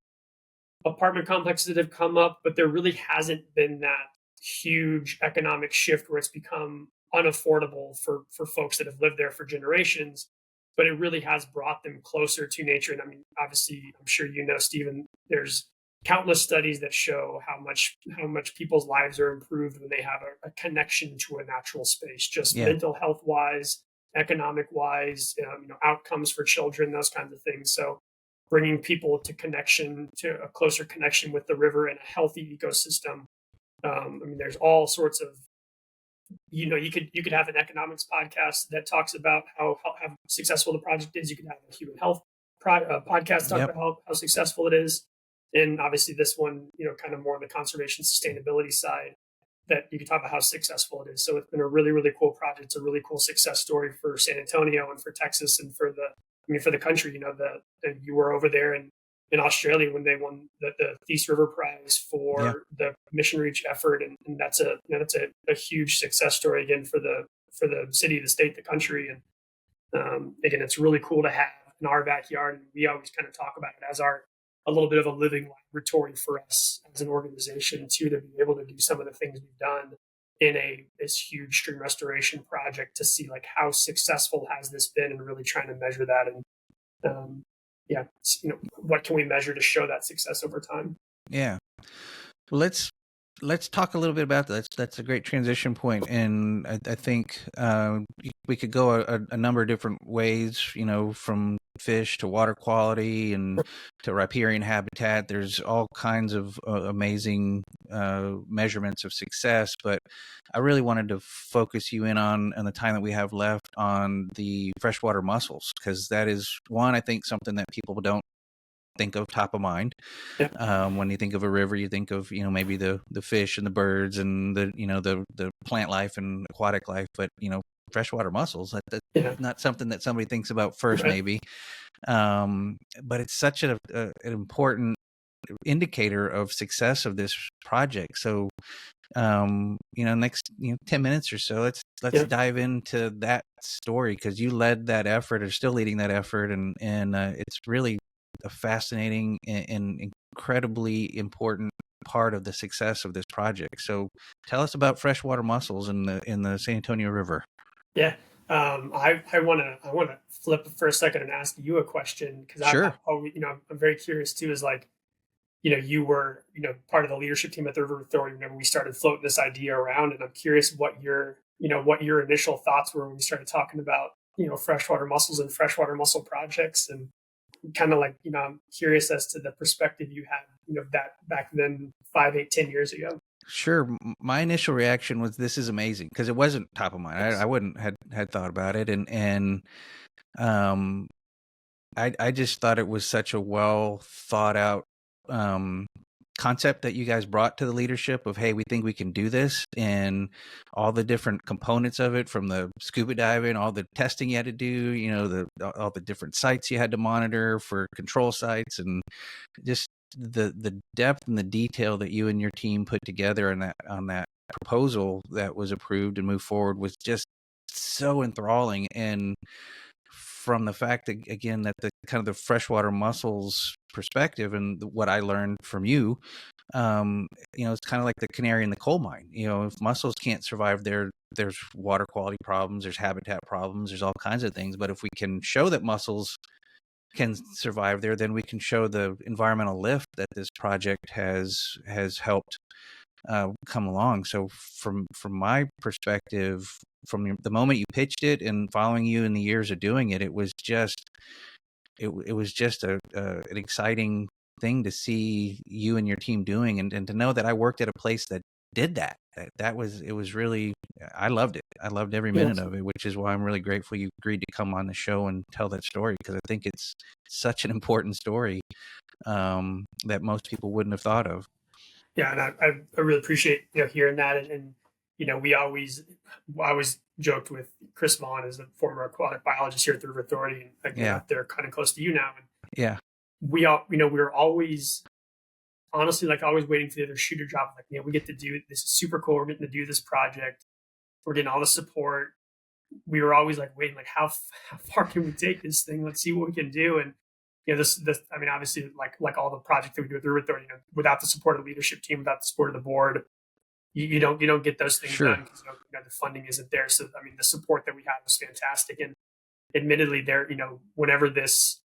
apartment complexes that have come up, but there really hasn't been that huge economic shift where it's become unaffordable for folks that have lived there for generations. But it really has brought them closer to nature. And I mean, obviously, I'm sure Stephen, there's countless studies that show how much people's lives are improved when they have a connection to a natural space, just mental health wise, economic wise, outcomes for children, those kinds of things. So bringing people to a closer connection with the river and a healthy ecosystem. There's all sorts of, you could have an economics podcast that talks about how successful the project is. You could have a human health podcast talk about how successful it is. And obviously this one, kind of more on the conservation sustainability side, that you can talk about how successful it is. So it's been a really, really cool project. It's a really cool success story for San Antonio and for Texas and for the country. You were over there in Australia when they won the Thies River Prize for the Mission Reach effort. And that's a huge success story again for the city, the state, the country. And again, it's really cool to have in our backyard. And we always kind of talk about it as a little bit of a living laboratory for us as an organization too, to be able to do some of the things we've done in this huge stream restoration project, to see like how successful has this been, and really trying to measure that. And what can we measure to show that success over time? Yeah. Well, let's talk a little bit about that. That's a great transition point. And I think we could go a number of different ways, from fish to water quality and to riparian habitat. There's all kinds of amazing measurements of success, but I really wanted to focus you in on the time that we have left on the freshwater mussels, because that is one, I think, something that people don't think of top of mind. Yeah. When you think of a river, you think of, maybe the fish and the birds and the, the plant life and aquatic life, but, freshwater mussels, that's Yeah. not something that somebody thinks about first, Right. maybe. But it's such an important indicator of success of this project. So, next 10 minutes or so, let's Yeah. dive into that story, because you led that effort, or still leading that effort, and it's really a fascinating and incredibly important part of the success of this project. So tell us about freshwater mussels in the San Antonio River. Yeah. I want to flip for a second and ask you a question, because Sure. I'm very curious too. Is like, you were, part of the leadership team at the River Authority whenever we started floating this idea around, and I'm curious what your initial thoughts were when we started talking about, freshwater mussels and freshwater mussel projects, and kind of like, I'm curious as to the perspective you had, that back then, 5, 8, 10 years ago. Sure. My initial reaction was, this is amazing, because it wasn't top of mind. I Yes. wouldn't had thought about it, and um I just thought it was such a well thought out um, concept that you guys brought to the leadership of, hey, we think we can do this, and all the different components of it, from the scuba diving, all the testing you had to do, all the different sites you had to monitor for control sites, and just the depth and the detail that you and your team put together on that proposal that was approved and moved forward was just so enthralling. And from the fact that, again, that the kind of the freshwater mussels perspective and what I learned from you, it's kind of like the canary in the coal mine. If mussels can't survive there, there's water quality problems, there's habitat problems, there's all kinds of things. But if we can show that mussels can survive there, then we can show the environmental lift that this project has helped come along. So from my perspective, from the moment you pitched it and following you in the years of doing it, it was just an exciting thing to see you and your team doing, and to know that I worked at a place that did that. It was really, I loved it. I loved every minute Yes. of it, which is why I'm really grateful you agreed to come on the show and tell that story, because I think it's such an important story that most people wouldn't have thought of. Yeah, and I really appreciate, hearing that, and I always joked with Chris Vaughn, as a former aquatic biologist here at the River Authority, and again, Yeah. out there kind of close to you now, and Yeah. we were always, honestly, like, always waiting for the other shoe to drop. Like, we get to do this, is super cool. We're getting to do this project. We're getting all the support. We were always like waiting, like, how far can we take this thing? Let's see what we can do. And this, I mean, obviously, like all the projects that we do at the River Authority, without the support of the leadership team, without the support of the board, you don't get those things Sure. done, because the funding isn't there. So I mean, the support that we had was fantastic. And admittedly, there, whenever this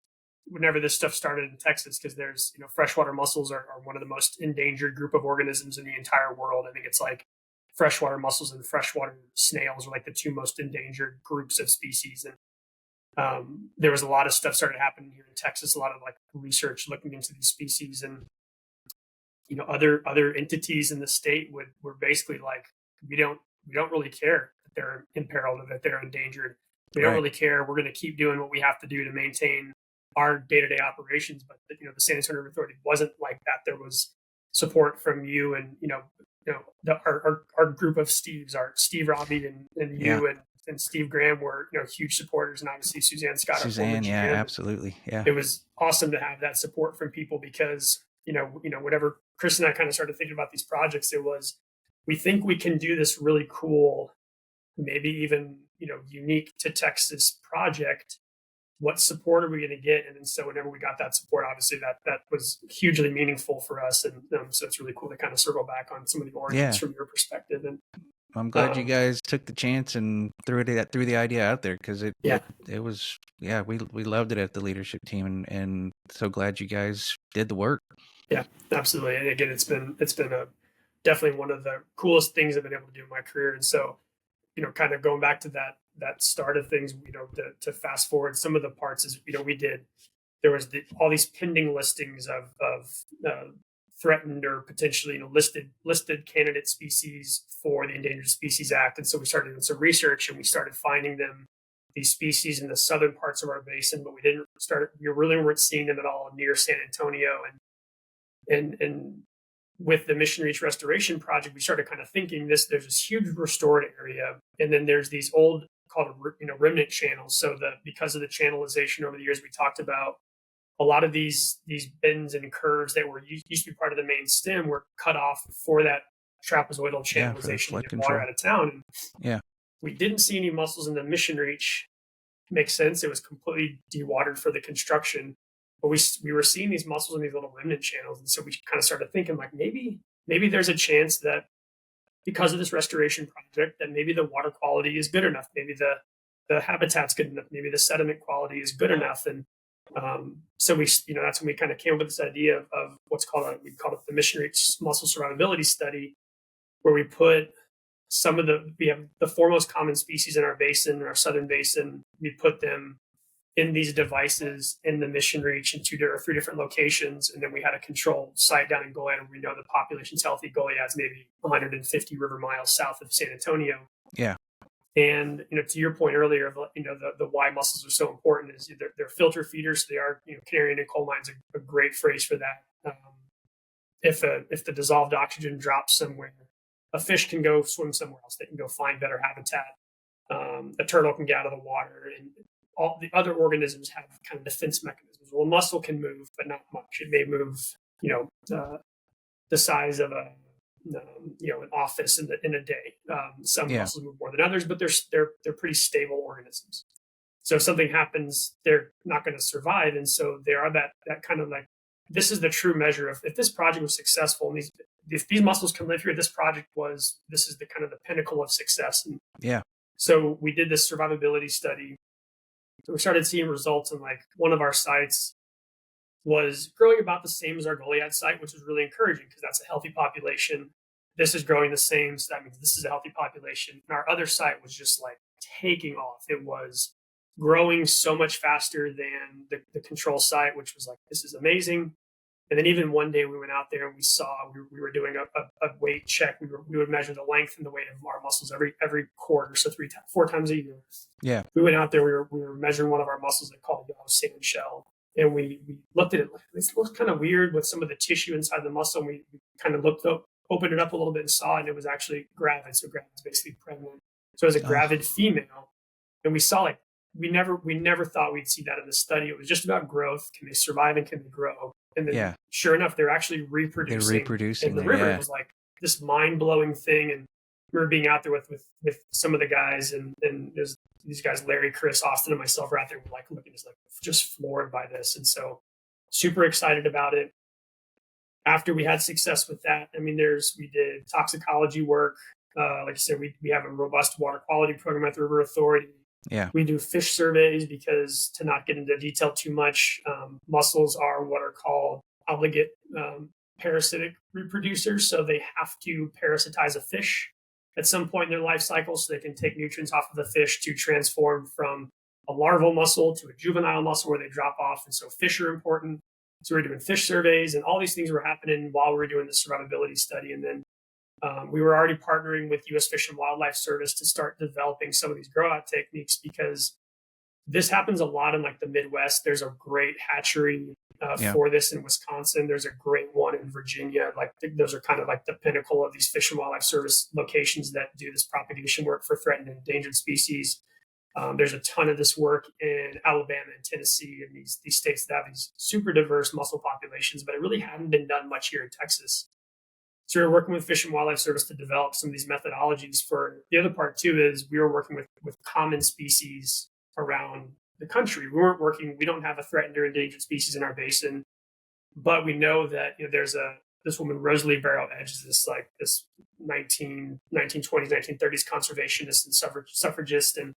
stuff started in Texas, because there's, freshwater mussels are one of the most endangered group of organisms in the entire world. I think it's like freshwater mussels and freshwater snails are like the two most endangered groups of species. And there was a lot of stuff started happening here in Texas, a lot of like research looking into these species, and other entities in the state were basically like, we don't really care that they're imperiled or that they're endangered. We don't Right. really care. We're going to keep doing what we have to do to maintain our day-to-day operations. But the San Antonio River Authority wasn't like that. There was support from you, and our group of Steves, our Steve Robbie, and Yeah. you and Steve Graham were huge supporters, and obviously Suzanne Scott, our former Suzanne. Yeah, GM. absolutely. Yeah. It was awesome to have that support from people, because whenever Chris and I kind of started thinking about these projects, it was, we think we can do this really cool, maybe even unique to Texas project. What support are we going to get? And then, so whenever we got that support, obviously that was hugely meaningful for us, and so it's really cool to kind of circle back on some of the origins Yeah. from your perspective. And I'm glad you guys took the chance and threw the idea out there, because yeah, it was, yeah, we loved it at the leadership team, and so glad you guys did the work. yeah, absolutely. And again, it's been a definitely one of the coolest things I've been able to do in my career. And so, kind of going back to that start of things, to fast forward some of the parts is, there was all these pending listings of threatened or potentially, listed candidate species for the Endangered Species Act. And so we started doing some research and we started finding these species in the southern parts of our basin, but we really weren't seeing them at all near San Antonio. And with the Mission Reach Restoration Project, we started kind of thinking there's this huge restored area, and then there's these old called remnant channels. So because of the channelization over the years we talked about, a lot of these bends and curves that used to be part of the main stem were cut off for that trapezoidal channelization to get water out of town. Yeah. We didn't see any mussels in the Mission Reach. Makes sense. It was completely dewatered for the construction, but we were seeing these mussels in these little remnant channels. And so we kind of started thinking like, maybe there's a chance that because of this restoration project, that maybe the water quality is good enough. Maybe the habitat's good enough. Maybe the sediment quality is good enough. And so that's when we kind of came up with this idea of we call it the Mission Reach Mussel Survivability Study, where we put we have the four most common species in our basin, our southern basin. We put them in these devices in the Mission Reach in three different locations. And then we had a controlled site down in Goliad, and we know the population's healthy. Goliad's maybe 150 river miles south of San Antonio. Yeah. And, to your point earlier of, the why mussels are so important is they're filter feeders. So they are, canary in coal mines, a great phrase for that. If the dissolved oxygen drops somewhere, a fish can go swim somewhere else. They can go find better habitat. A turtle can get out of the water, and all the other organisms have kind of defense mechanisms. Well, a mussel can move, but not much. It may move, the size of an office in a day. Some mussels move more than others, but they're pretty stable organisms. So if something happens, they're not going to survive, and so they are that kind of like, this is the true measure of if this project was successful, and if these mussels can live here, this is the kind of the pinnacle of success. And so we did this survivability study. So we started seeing results, and like one of our sites was growing about the same as our Goliad site, which was really encouraging because that's a healthy population. This is growing the same, so that means this is a healthy population. And our other site was just like taking off. It was growing so much faster than the control site, which was like, this is amazing. And then even one day we went out there and we saw, we were doing a weight check. We would measure the length and the weight of our mussels every quarter, so 4 times a year. Yeah. We went out there, we were measuring one of our mussels they call yellow sand shell. And we looked at it, like, this looks kind of weird with some of the tissue inside the mussel. And we kind of opened it up a little bit and saw it, and it was actually gravid. So gravid is basically pregnant. So it was a gravid female. And we saw we never thought we'd see that in the study. It was just about growth. Can they survive and can they grow? And then sure enough, they're actually reproducing. They're reproducing in the river. It was like this mind-blowing thing. And we were being out there with some of the guys, and there's these guys, Larry, Chris, Austin, and myself were out there like looking just floored by this. And so super excited about it. After we had success with that, I mean, we did toxicology work. Like I said, we have a robust water quality program at the River Authority. Yeah. We do fish surveys because, to not get into detail too much, mussels are what are called obligate parasitic reproducers. So they have to parasitize a fish at some point in their life cycle so they can take nutrients off of the fish to transform from a larval mussel to a juvenile mussel where they drop off. And so fish are important. So we're doing fish surveys, and all these things were happening while we were doing the survivability study. And then we were already partnering with U.S. Fish and Wildlife Service to start developing some of these grow out techniques, because this happens a lot in like the Midwest. There's a great hatchery for this in Wisconsin. There's a great one in Virginia. Like those are kind of like the pinnacle of these Fish and Wildlife Service locations that do this propagation work for threatened and endangered species. There's a ton of this work in Alabama and Tennessee, and these states that have these super diverse mussel populations, but it really hadn't been done much here in Texas. So we were working with Fish and Wildlife Service to develop some of these methodologies. For the other part too is we were working with common species around the country. We don't have a threatened or endangered species in our basin, but we know that there's this woman, Rosalie Barrow Edge, is this 1920s, 1930s conservationist and suffragist, and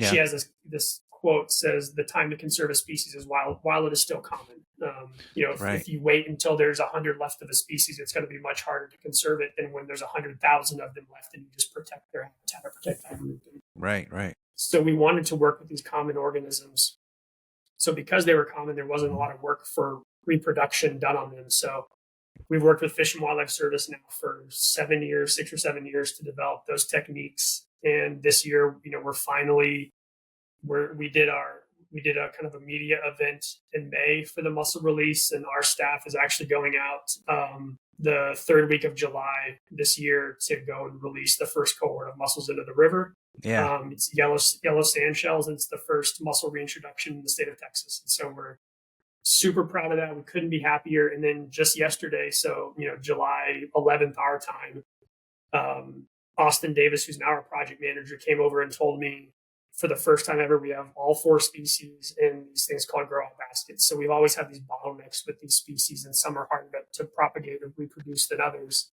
she has this quote says, "The time to conserve a species is while it is still common." If you wait until there's 100 left of a species, it's going to be much harder to conserve it than when there's 100,000 of them left and you just protect their habitat or protect that group. Right. So we wanted to work with these common organisms. So because they were common, there wasn't a lot of work for reproduction done on them. So we've worked with Fish and Wildlife Service now for 7 years, 6 or 7 years, to develop those techniques. And this year, we did a kind of a media event in May for the mussel release, and our staff is actually going out the third week of July this year to go and release the first cohort of mussels into the river. Yeah. It's yellow sand shells, and it's the first mussel reintroduction in the state of Texas. And so we're super proud of that. We couldn't be happier. And then just yesterday, so July 11th our time, Austin Davis, who's now our project manager, came over and told me, for the first time ever, we have all 4 species in these things called grow out baskets. So we've always had these bottlenecks with these species, and some are harder to propagate or reproduce than others.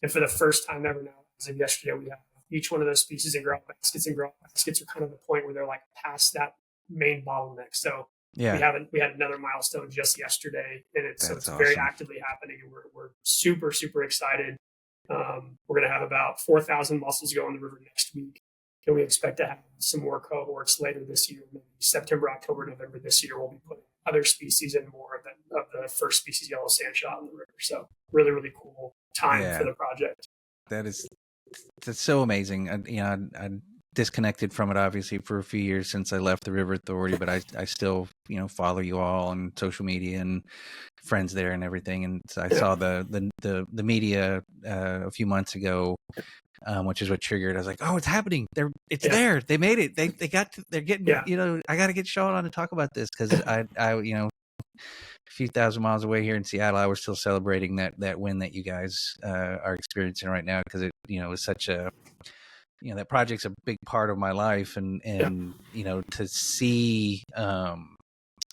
And for the first time ever now, as of yesterday, we have each one of those species in grow out baskets, and grow out baskets are kind of the point where they're like past that main bottleneck. So Yeah. we had another milestone just yesterday, and it's awesome. very actively happening, and we're super, super excited. We're going to have about 4,000 mussels go in the river next week. And we expect to have some more cohorts later this year, maybe September, October, November this year. We'll be putting other species in more of the first species yellow sand shell in the river. So really, really cool time for the project. That's so amazing. I disconnected from it obviously for a few years since I left the River Authority, but I still follow you all on social media and friends there and everything. And I saw the media a few months ago. Which is what triggered. I was like, "Oh, it's happening! It's there. They made it. They're getting. I got to get Shaun on to talk about this because I a few thousand miles away here in Seattle, I was still celebrating that win that you guys are experiencing right now because it was such a that project's a big part of my life and to see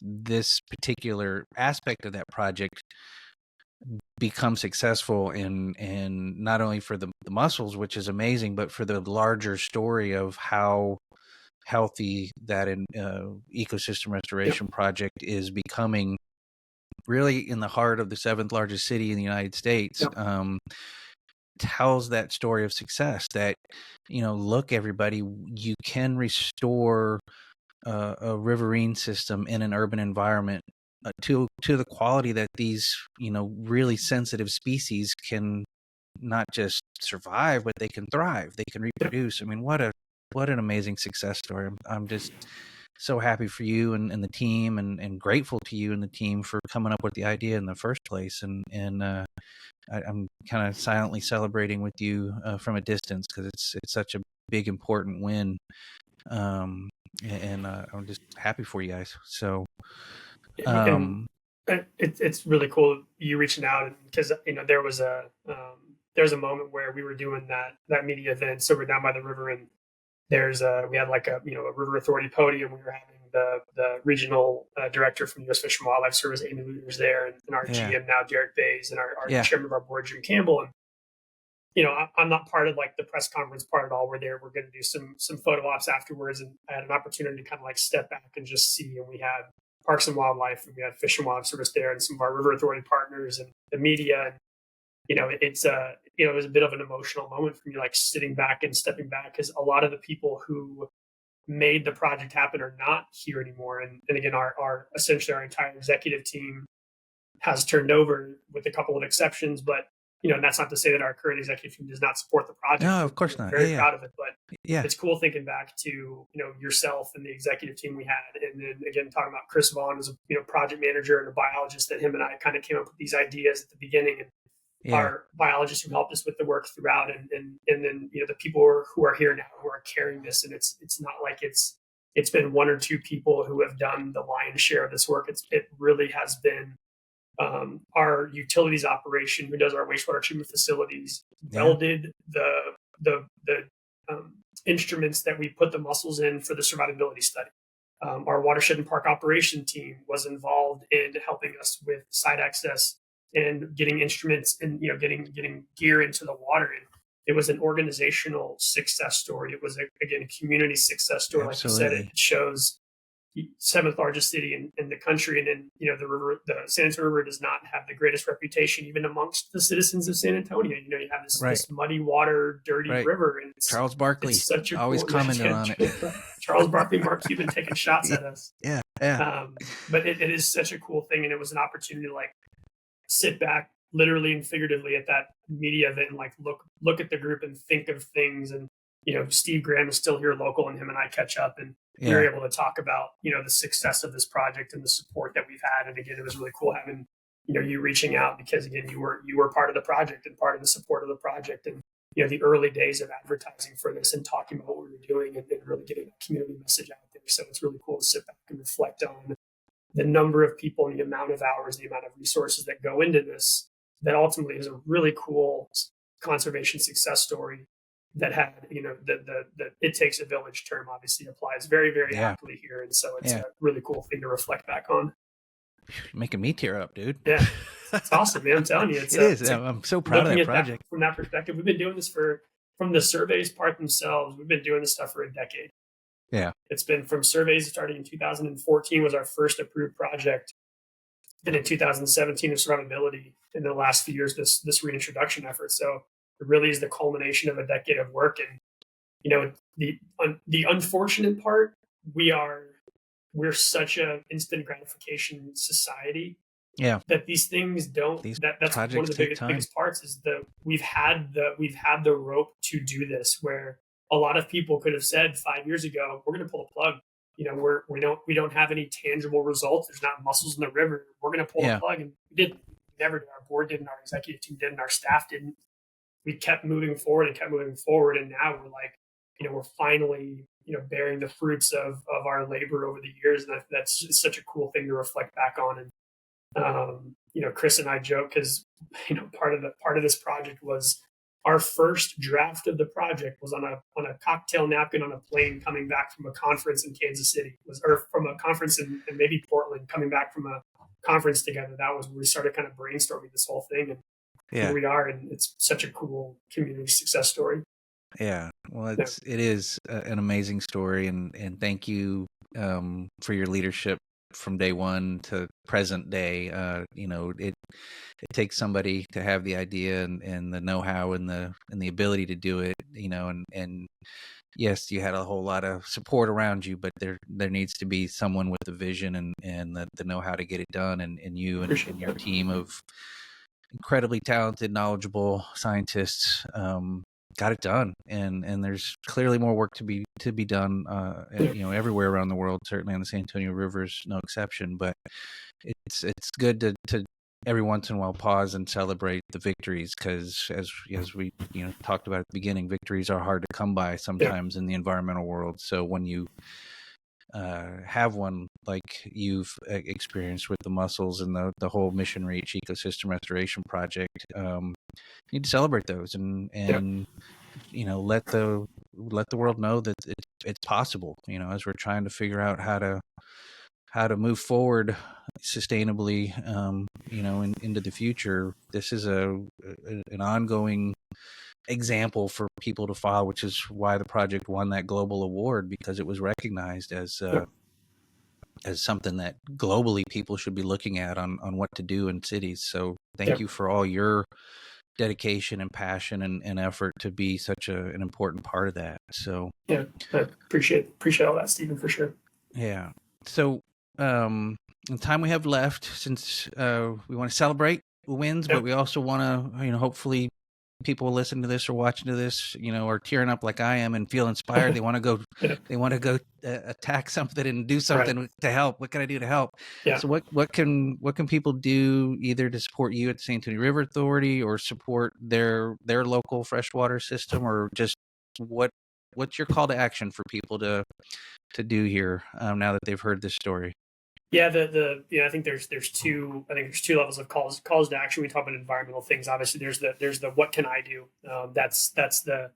this particular aspect of that project become successful and not only for the mussels, which is amazing, but for the larger story of how healthy that ecosystem restoration project is becoming, really in the heart of the 7th largest city in the United States. Tells that story of success that look, everybody, you can restore a riverine system in an urban environment to the quality that these really sensitive species can not just survive, but they can thrive, they can reproduce. I mean, what an amazing success story. I'm just so happy for you and the team, and grateful to you and the team for coming up with the idea in the first place. And I'm kind of silently celebrating with you from a distance because it's such a big, important win. And I'm just happy for you guys. So and it's really cool you reaching out, because there was a moment where we were doing that media event. So we're down by the river, and we had like a River Authority podium. We were having the regional director from U.S. Fish and Wildlife Service, Amy Luter's there, and our GM now, Derek Bays, and our chairman of our board, Jim Campbell. And I'm not part of like the press conference part at all. We're there. We're going to do some photo ops afterwards, and I had an opportunity to kind of like step back and just see. And we had Parks and Wildlife, and we had Fish and Wildlife Service there, and some of our River Authority partners and the media. And it was a bit of an emotional moment for me, like sitting back and stepping back, because a lot of the people who made the project happen are not here anymore. And again, our essentially our entire executive team has turned over, with a couple of exceptions, but and that's not to say that our current executive team does not support the project. No, of course not. Very proud of it, but it's cool thinking back to yourself and the executive team we had, and then again talking about Chris Vaughn as a project manager and a biologist, that him and I kind of came up with these ideas at the beginning, and our biologists who helped us with the work throughout, and then the people who are here now who are carrying this, and it's not like it's been one or two people who have done the lion's share of this work. It really has been our utilities operation, who does our wastewater treatment facilities, welded the instruments that we put the mussels in for the survivability study. Our watershed and park operation team was involved in helping us with site access and getting instruments and getting gear into the water. And it was an organizational success story. It was again a community success story. Absolutely. Like you said, it shows 7th largest city in the country, and then the San Antonio River does not have the greatest reputation even amongst the citizens of San Antonio. You have this muddy water, dirty river, and Charles Barkley such a always commented on it. Charles Barkley, Mark Cuban taking shots at us. Yeah. But it is such a cool thing, and it was an opportunity to like sit back, literally and figuratively, at that media event and like look at the group and think of things. And Steve Graham is still here local, and him and I catch up, and we were able to talk about the success of this project and the support that we've had. And again, it was really cool having you reaching out, because again, you were part of the project and part of the support of the project, and the early days of advertising for this and talking about what we were doing, and really getting that community message out there. So it's really cool to sit back and reflect on the number of people and the amount of hours, the amount of resources that go into this, that ultimately is a really cool conservation success story that had, the it takes a village term obviously applies very, very aptly here. And so it's a really cool thing to reflect back on. You're making me tear up, dude. Yeah. It's awesome, man. I'm telling you. It is. I'm so proud of that project. From that perspective, we've been doing this from the surveys part themselves, we've been doing this stuff for a decade. Yeah. It's been from surveys starting in 2014 was our first approved project. And in 2017 of survivability, in the last few years, this reintroduction effort. So it really is the culmination of a decade of work. And, the unfortunate part, we're such a instant gratification society. Yeah. That these things don't. That's one of the biggest parts is we've had the rope to do this, where a lot of people could have said 5 years ago, we're going to pull the plug. We don't have any tangible results. There's not mussels in the river. We're going to pull the plug, and we didn't. We never did. Our board didn't. Our executive team didn't. Our staff didn't. We kept moving forward, and now we're like, we're finally bearing the fruits of our labor over the years, and that's such a cool thing to reflect back on. And Chris and I joke, because part of this project was our first draft of the project was on a cocktail napkin on a plane coming back from a conference in Kansas City, or from a conference in maybe Portland, coming back from a conference together. That was when we started kind of brainstorming this whole thing, and here we are, and it's such a cool community success story. Yeah, well, it is an amazing story, and thank you for your leadership from day one to present day. It takes somebody to have the idea and the know-how and the ability to do it, and yes, you had a whole lot of support around you, but there needs to be someone with the vision and the know-how to get it done, and you and your team of incredibly talented, knowledgeable scientists got it done, and there's clearly more work to be done everywhere around the world. Certainly on the San Antonio River is no exception, but it's good to every once in a while pause and celebrate the victories, because as we talked about at the beginning, victories are hard to come by sometimes in the environmental world. So when you have one like you've experienced with the mussels and the whole Mission Reach ecosystem restoration project, you need to celebrate those and let the world know that it's possible. As we're trying to figure out how to move forward sustainably, into the future. This is an ongoing example for people to follow, which is why the project won that global award, because it was recognized as something that globally people should be looking at on what to do in cities. So thank you for all your dedication and passion and effort to be such an important part of that. So I appreciate all that, Stephen, for sure. Yeah. So the time we have left, since we want to celebrate wins, but we also want to, hopefully people listening to this or watching to this, are tearing up like I am and feel inspired. They want to go attack something and do something to help. What can I do to help? Yeah. So what can people do either to support you at the San Antonio River Authority, or support their local freshwater system, or just what's your call to action for people to do here now that they've heard this story? Yeah, I think there's two levels of calls to action. We talk about environmental things. Obviously, there's the what can I do? That's the,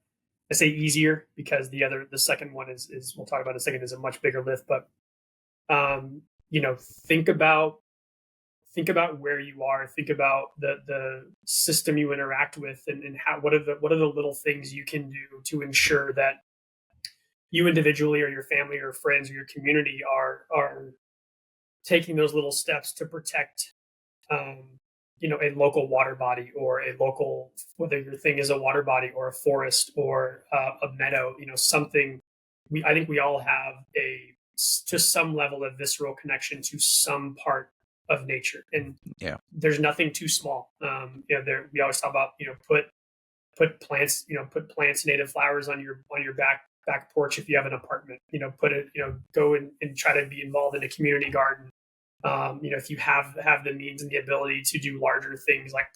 I say easier, because the second one is we'll talk about in a second, is a much bigger lift. But think about where you are. Think about the system you interact with, and how what are the little things you can do to ensure that you individually, or your family or friends or your community are taking those little steps to protect, a local water body, or a local, whether your thing is a water body or a forest or a meadow, something I think we all have to some level of visceral connection to some part of nature, and Yeah. there's nothing too small. We always talk about, put plants, put plants, native flowers on your back porch if you have an apartment. Put it, go and try to be involved in a community garden. If you have the means and the ability to do larger things, like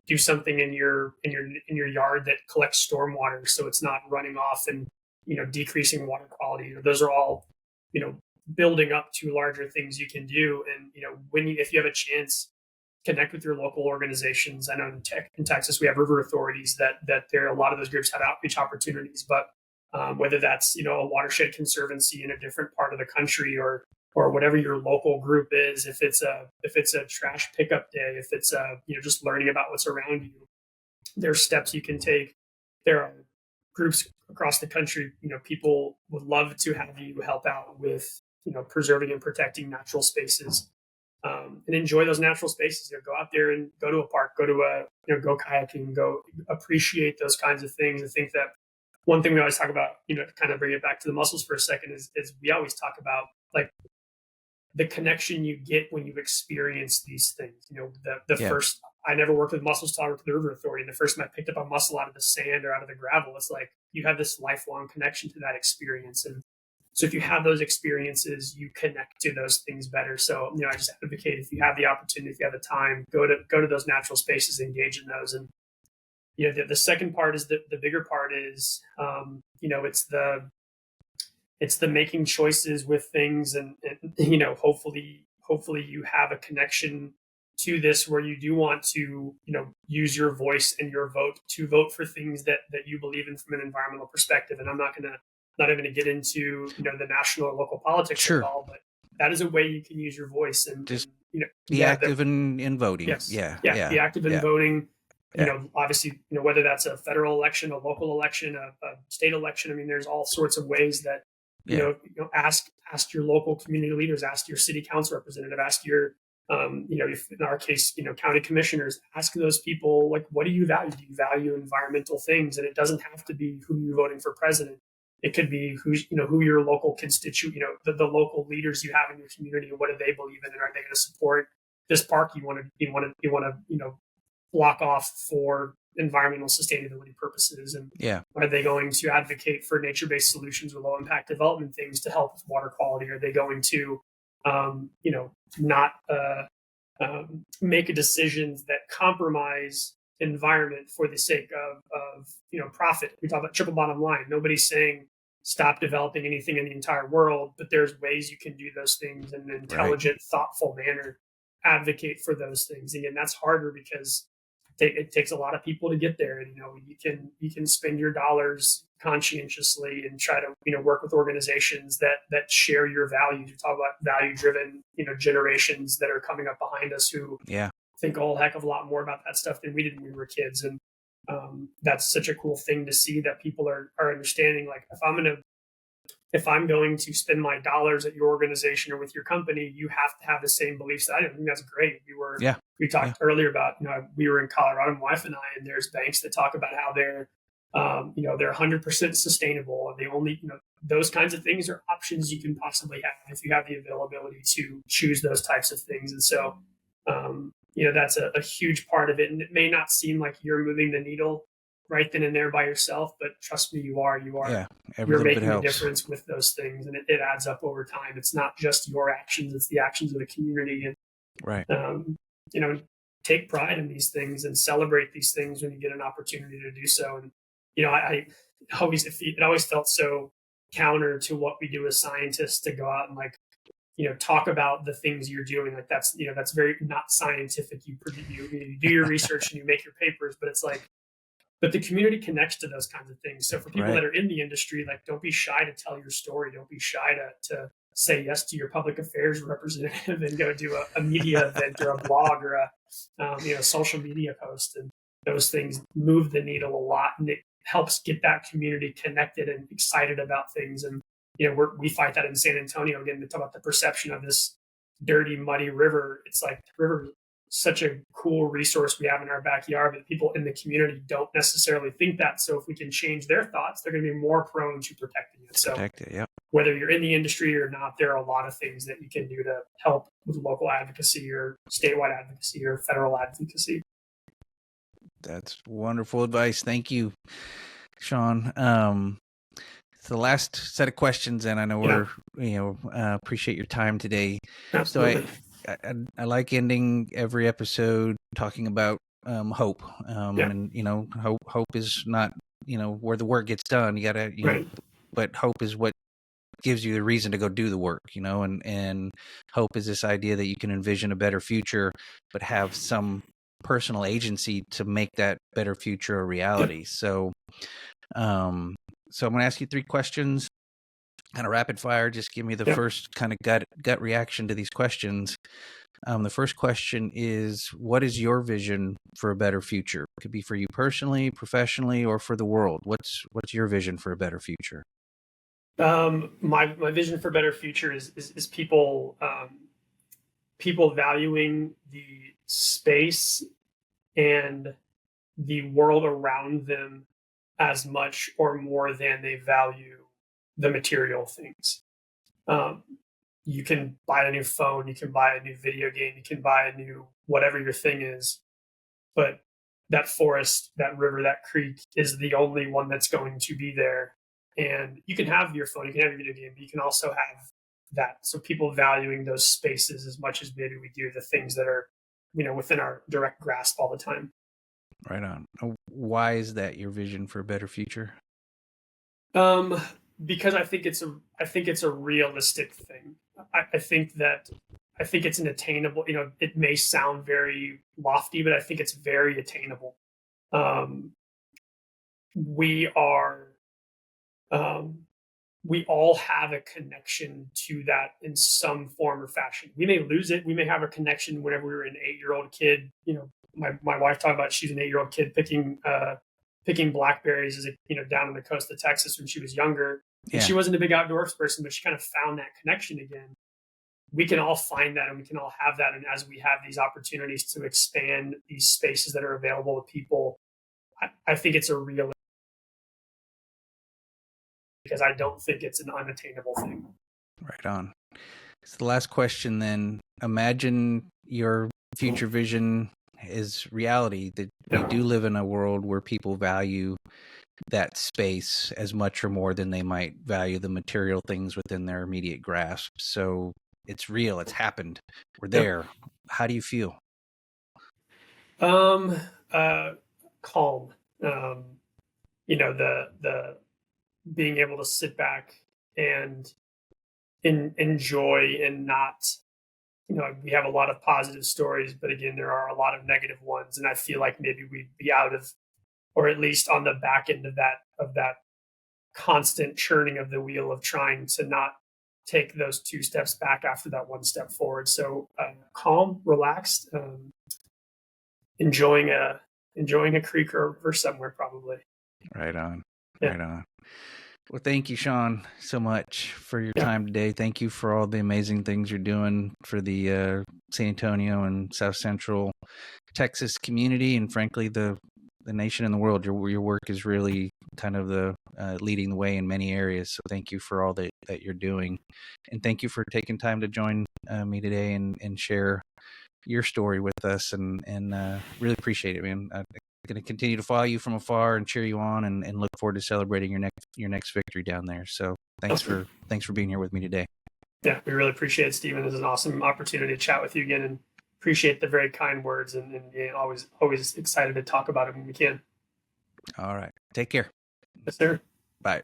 do something in your yard that collects stormwater so it's not running off and decreasing water quality. Those are all you know building up to larger things you can do. And if you have a chance, connect with your local organizations. I know in Texas we have river authorities that there a lot of those groups have outreach opportunities, but whether that's a watershed conservancy in a different part of the country, or whatever your local group is, if it's a trash pickup day, if it's just learning about what's around you, there's steps you can take. There are groups across the country. People would love to have you help out with preserving and protecting natural spaces, and enjoy those natural spaces. Go out there and go to a park, go kayaking, go appreciate those kinds of things. I think that one thing we always talk about, to kind of bring it back to the mussels for a second, is we always talk about, like, the connection you get when you experience these things. The Yeah. first, I never worked with mussels till I worked with the river authority. And the first time I picked up a mussel out of the sand or out of the gravel, it's like you have this lifelong connection to that experience. And so if you have those experiences, you connect to those things better. So, I just advocate, if you have the opportunity, if you have the time, go to those natural spaces, engage in those. And, the second part is the bigger part is, it's the making choices with things. And hopefully you have a connection to this where you do want to, use your voice and your vote to vote for things that you believe in from an environmental perspective. And I'm not even going to get into the national or local politics Sure. at all, but that is a way you can use your voice and Just and, be active in voting. Yes. Yeah. Be active in voting. Yeah. Obviously, whether that's a federal election, a local election, a state election. I mean, there's all sorts of ways that ask your local community leaders, ask your city council representative, ask your if in our case, county commissioners, ask those people, like, what do you value? Do you value environmental things? And it doesn't have to be who you're voting for president. It could be who your local constituent, the local leaders you have in your community, and what do they believe in, and are they going to support this park you want to block off for environmental sustainability purposes? And are they going to advocate for nature-based solutions or low-impact development things to help with water quality? Are they going to not make decisions that compromise environment for the sake of profit? We talk about triple bottom line. Nobody's saying stop developing anything in the entire world, but there's ways you can do those things in an intelligent, thoughtful manner. Advocate for those things. Again, that's harder because it takes a lot of people to get there. And you can spend your dollars conscientiously and try to work with organizations that share your values. You talk about value driven generations that are coming up behind us who think a whole heck of a lot more about that stuff than we did when we were kids. And that's such a cool thing to see, that people are understanding, like, if I'm going to spend my dollars at your organization or with your company, you have to have the same beliefs that I do. I think that's great. We talked earlier about, we were in Colorado, my wife and I, and there's banks that talk about how they're 100% sustainable, and they only, those kinds of things are options you can possibly have if you have the availability to choose those types of things. And so, that's a huge part of it. And it may not seem like you're moving the needle right then and there by yourself, but trust me, you are. You're making a difference with those things, and it adds up over time. It's not just your actions; it's the actions of the community. And take pride in these things and celebrate these things when you get an opportunity to do so. And I always it always felt so counter to what we do as scientists to go out and talk about the things you're doing. Like that's very not scientific. You do your research and you make your papers, but it's like. But the community connects to those kinds of things. So for people that are in the industry, like, don't be shy to tell your story. Don't be shy to say yes to your public affairs representative and go do a media event or a blog or a social media post. And those things move the needle a lot, and it helps get that community connected and excited about things. And we fight that in San Antonio again. To talk about the perception of this dirty, muddy river. It's like the river such a cool resource we have in our backyard, but people in the community don't necessarily think that. So if we can change their thoughts, they're going to be more prone to protecting it. So Protect it, yeah. whether you're in the industry or not, there are a lot of things that you can do to help with local advocacy or statewide advocacy or federal advocacy. That's wonderful advice. Thank you, Shaun. It's the last set of questions, and I know appreciate your time today. Absolutely. So I like ending every episode talking about hope, and hope is not where the work gets done. You gotta Right. But hope is what gives you the reason to go do the work, and hope is this idea that you can envision a better future, but have some personal agency to make that better future a reality. So I'm going to ask you 3 questions, kind of rapid fire. Just give me the first kind of gut reaction to these questions. The first question is, what is your vision for a better future? It could be for you personally, professionally, or for the world. What's your vision for a better future? My vision for a better future is people valuing the space and the world around them as much or more than they value the material things. You can buy a new phone, you can buy a new video game, you can buy a new whatever your thing is, but that forest, that river, that creek is the only one that's going to be there. And you can have your phone, you can have your video game, but you can also have that. So people valuing those spaces as much as maybe we do the things that are, within our direct grasp all the time. Right on. Why is that your vision for a better future? Because I think it's a realistic thing. I think it's an attainable. It may sound very lofty, but I think it's very attainable. We all have a connection to that in some form or fashion. We may lose it. We may have a connection whenever we were an 8-year-old kid. My wife talked about she's an 8-year-old kid picking blackberries down on the coast of Texas when she was younger. And she wasn't a big outdoors person, but she kind of found that connection again. We can all find that, and we can all have that. And as we have these opportunities to expand these spaces that are available to people, I think it's a real, because I don't think it's an unattainable thing. Right on. So the last question then, imagine your future vision is reality, that we do live in a world where people value that space as much or more than they might value the material things within their immediate grasp. So it's real, it's happened, we're there. How do you feel? Calm. The being able to sit back and enjoy, and not, we have a lot of positive stories, but again, there are a lot of negative ones. And I feel like maybe we'd be out of, or at least on the back end of that constant churning of the wheel of trying to not take those 2 steps back after that 1 step forward. So calm, relaxed, enjoying a creek or river somewhere, probably. Right on. Right on. Well, thank you, Shaun, so much for your time today. Thank you for all the amazing things you're doing for the San Antonio and South Central Texas community, and frankly, the nation and the world. Your work is really kind of the leading the way in many areas. So thank you for all that you're doing, and thank you for taking time to join me today and share your story with us. And really appreciate it, man. I'm going to continue to follow you from afar and cheer you on, and look forward to celebrating your next victory down there. So thanks for being here with me today. Yeah, we really appreciate it, Stephen. This is an awesome opportunity to chat with you again, and appreciate the very kind words, and always excited to talk about it when we can. All right. Take care. Yes, sir. Bye.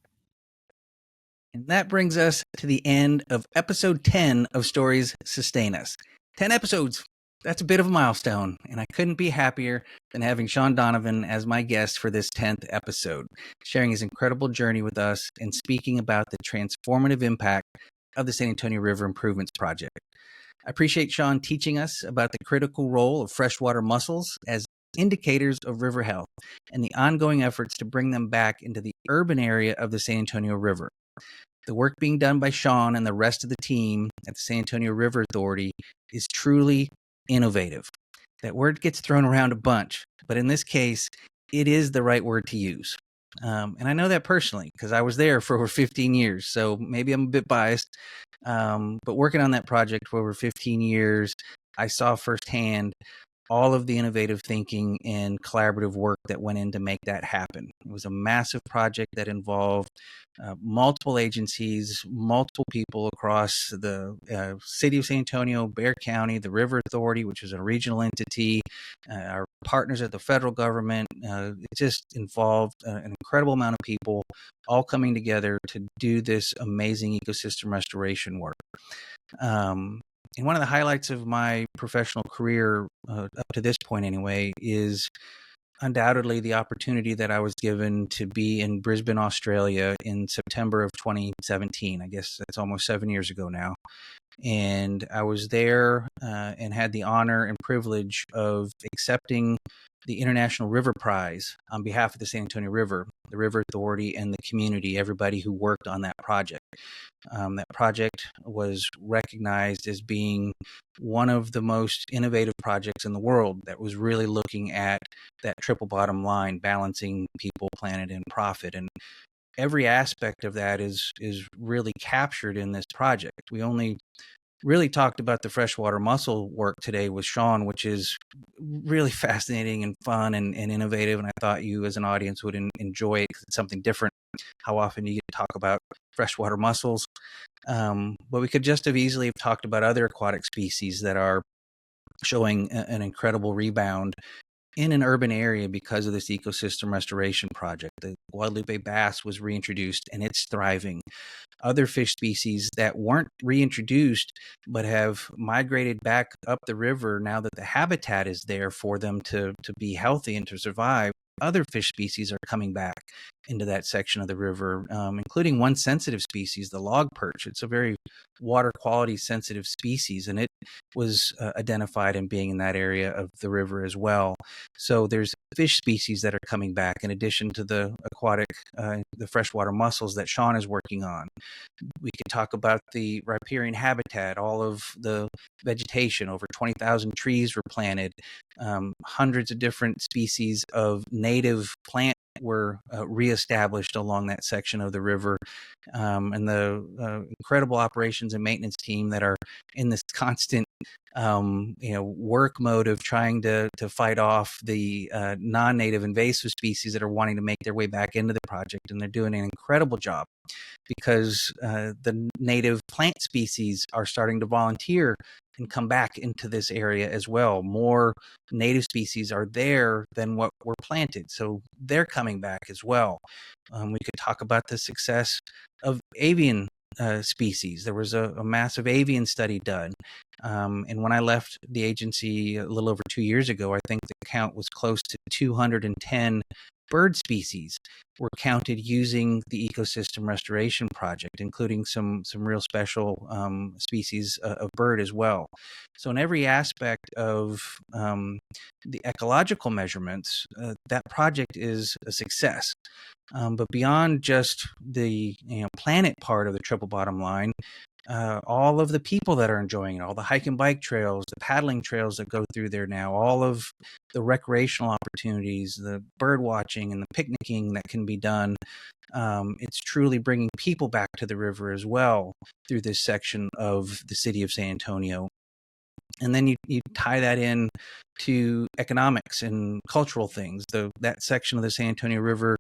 And that brings us to the end of episode 10 of Stories Sustain Us. 10 episodes. That's a bit of a milestone, and I couldn't be happier than having Shaun Donovan as my guest for this 10th episode, sharing his incredible journey with us and speaking about the transformative impact of the San Antonio River Improvements Project. I appreciate Shaun teaching us about the critical role of freshwater mussels as indicators of river health and the ongoing efforts to bring them back into the urban area of the San Antonio River. The work being done by Shaun and the rest of the team at the San Antonio River Authority is truly innovative. That word gets thrown around a bunch, but in this case, it is the right word to use. And I know that personally because I was there for over 15 years. So maybe I'm a bit biased. But working on that project for over 15 years, I saw firsthand all of the innovative thinking and collaborative work that went in to make that happen. It was a massive project that involved multiple agencies, multiple people across the city of San Antonio, Bexar County, the River Authority, which is a regional entity, our partners at the federal government. It just involved an incredible amount of people all coming together to do this amazing ecosystem restoration work. And one of the highlights of my professional career, up to this point anyway, is undoubtedly the opportunity that I was given to be in Brisbane, Australia in September of 2017. I guess that's almost 7 years ago now. And I was there and had the honor and privilege of accepting the International River Prize on behalf of the San Antonio River, the River Authority, and the community, everybody who worked on that project. That project was recognized as being one of the most innovative projects in the world that was really looking at that triple bottom line, balancing people, planet, and profit. And every aspect of that is really captured in this project. We only really talked about the freshwater mussel work today with Shaun, which is really fascinating and fun and innovative. And I thought you as an audience would enjoy it because it's something different. How often you get to talk about freshwater mussels? But we could just have easily have talked about other aquatic species that are showing an incredible rebound in an urban area because of this ecosystem restoration project. The Guadalupe bass was reintroduced and it's thriving. Other fish species that weren't reintroduced but have migrated back up the river now that the habitat is there for them to be healthy and to survive. Other fish species are coming back into that section of the river, including one sensitive species, the log perch. It's a very water quality sensitive species, and it was identified in being in that area of the river as well. So there's fish species that are coming back in addition to the aquatic, the freshwater mussels that Shaun is working on. We could talk about the riparian habitat, all of the vegetation. Over 20,000 trees were planted. Hundreds of different species of native plant were reestablished along that section of the river. And the incredible operations and maintenance team that are in this constant work mode of trying to fight off the non-native invasive species that are wanting to make their way back into the project. And they're doing an incredible job because the native plant species are starting to volunteer and come back into this area as well. More native species are there than what were planted, so they're coming back as well. We could talk about the success of avian species. There was a massive avian study done. And when I left the agency a little over 2 years ago, I think the count was close to 210 bird species were counted using the ecosystem restoration project, including some real special species of bird as well. So in every aspect of the ecological measurements, that project is a success. But beyond just the planet part of the triple bottom line, all of the people that are enjoying it, all the hike and bike trails, the paddling trails that go through there now, all of the recreational opportunities, the bird watching and the picnicking that can be done. It's truly bringing people back to the river as well through this section of the city of San Antonio. And then you tie that in to economics and cultural things. That section of the San Antonio River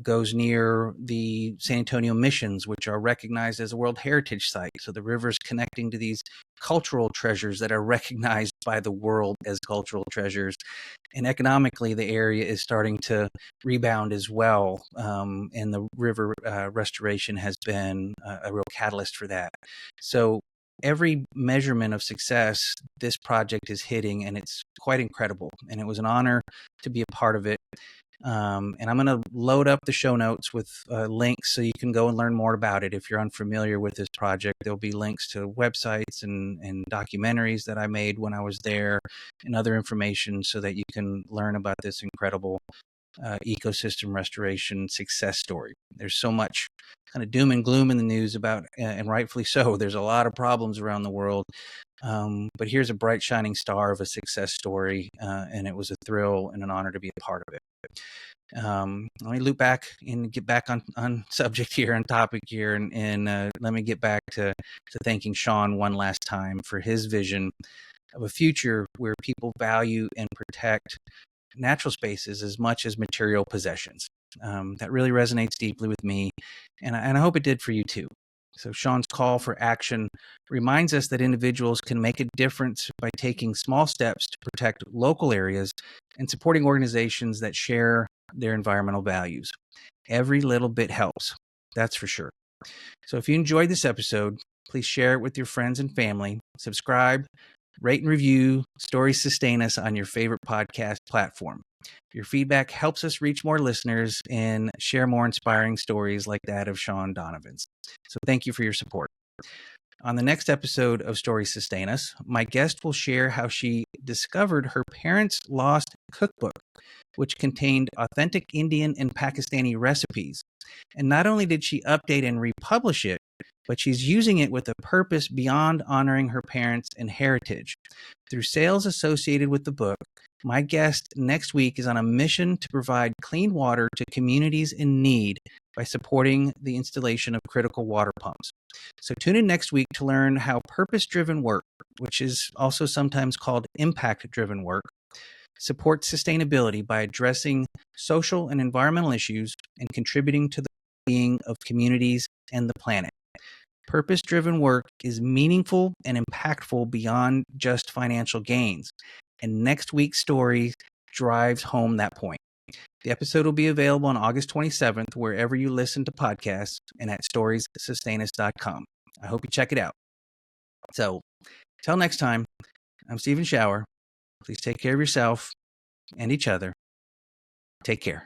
goes near the San Antonio missions, which are recognized as a World Heritage Site. So the river is connecting to these cultural treasures that are recognized by the world as cultural treasures. And economically, the area is starting to rebound as well. And the river restoration has been a real catalyst for that. So every measurement of success this project is hitting, and it's quite incredible. And it was an honor to be a part of it. And I'm going to load up the show notes with links so you can go and learn more about it. If you're unfamiliar with this project, there'll be links to websites and documentaries that I made when I was there and other information so that you can learn about this incredible ecosystem restoration success story. There's so much kind of doom and gloom in the news about, and rightfully so. There's a lot of problems around the world. But here's a bright shining star of a success story, and it was a thrill and an honor to be a part of it. Let me loop back and get back on subject here, on topic here, and let me get back to thanking Shaun one last time for his vision of a future where people value and protect natural spaces as much as material possessions. That really resonates deeply with me, and I hope it did for you too. So Shaun's call for action reminds us that individuals can make a difference by taking small steps to protect local areas and supporting organizations that share their environmental values. Every little bit helps, that's for sure. So if you enjoyed this episode, please share it with your friends and family, subscribe, rate and review Stories Sustain Us on your favorite podcast platform. Your feedback helps us reach more listeners and share more inspiring stories like that of Shaun Donovan's. So thank you for your support. On the next episode of Stories Sustain Us, my guest will share how she discovered her parents' lost cookbook, which contained authentic Indian and Pakistani recipes. And not only did she update and republish it, but she's using it with a purpose beyond honoring her parents and heritage. Through sales associated with the book, my guest next week is on a mission to provide clean water to communities in need by supporting the installation of critical water pumps. So tune in next week to learn how purpose-driven work, which is also sometimes called impact-driven work, supports sustainability by addressing social and environmental issues and contributing to the well-being of communities and the planet. Purpose-driven work is meaningful and impactful beyond just financial gains. And next week's story drives home that point. The episode will be available on August 27th, wherever you listen to podcasts, and at storiessustainus.com. I hope you check it out. So, till next time, I'm Stephen Shower. Please take care of yourself and each other. Take care.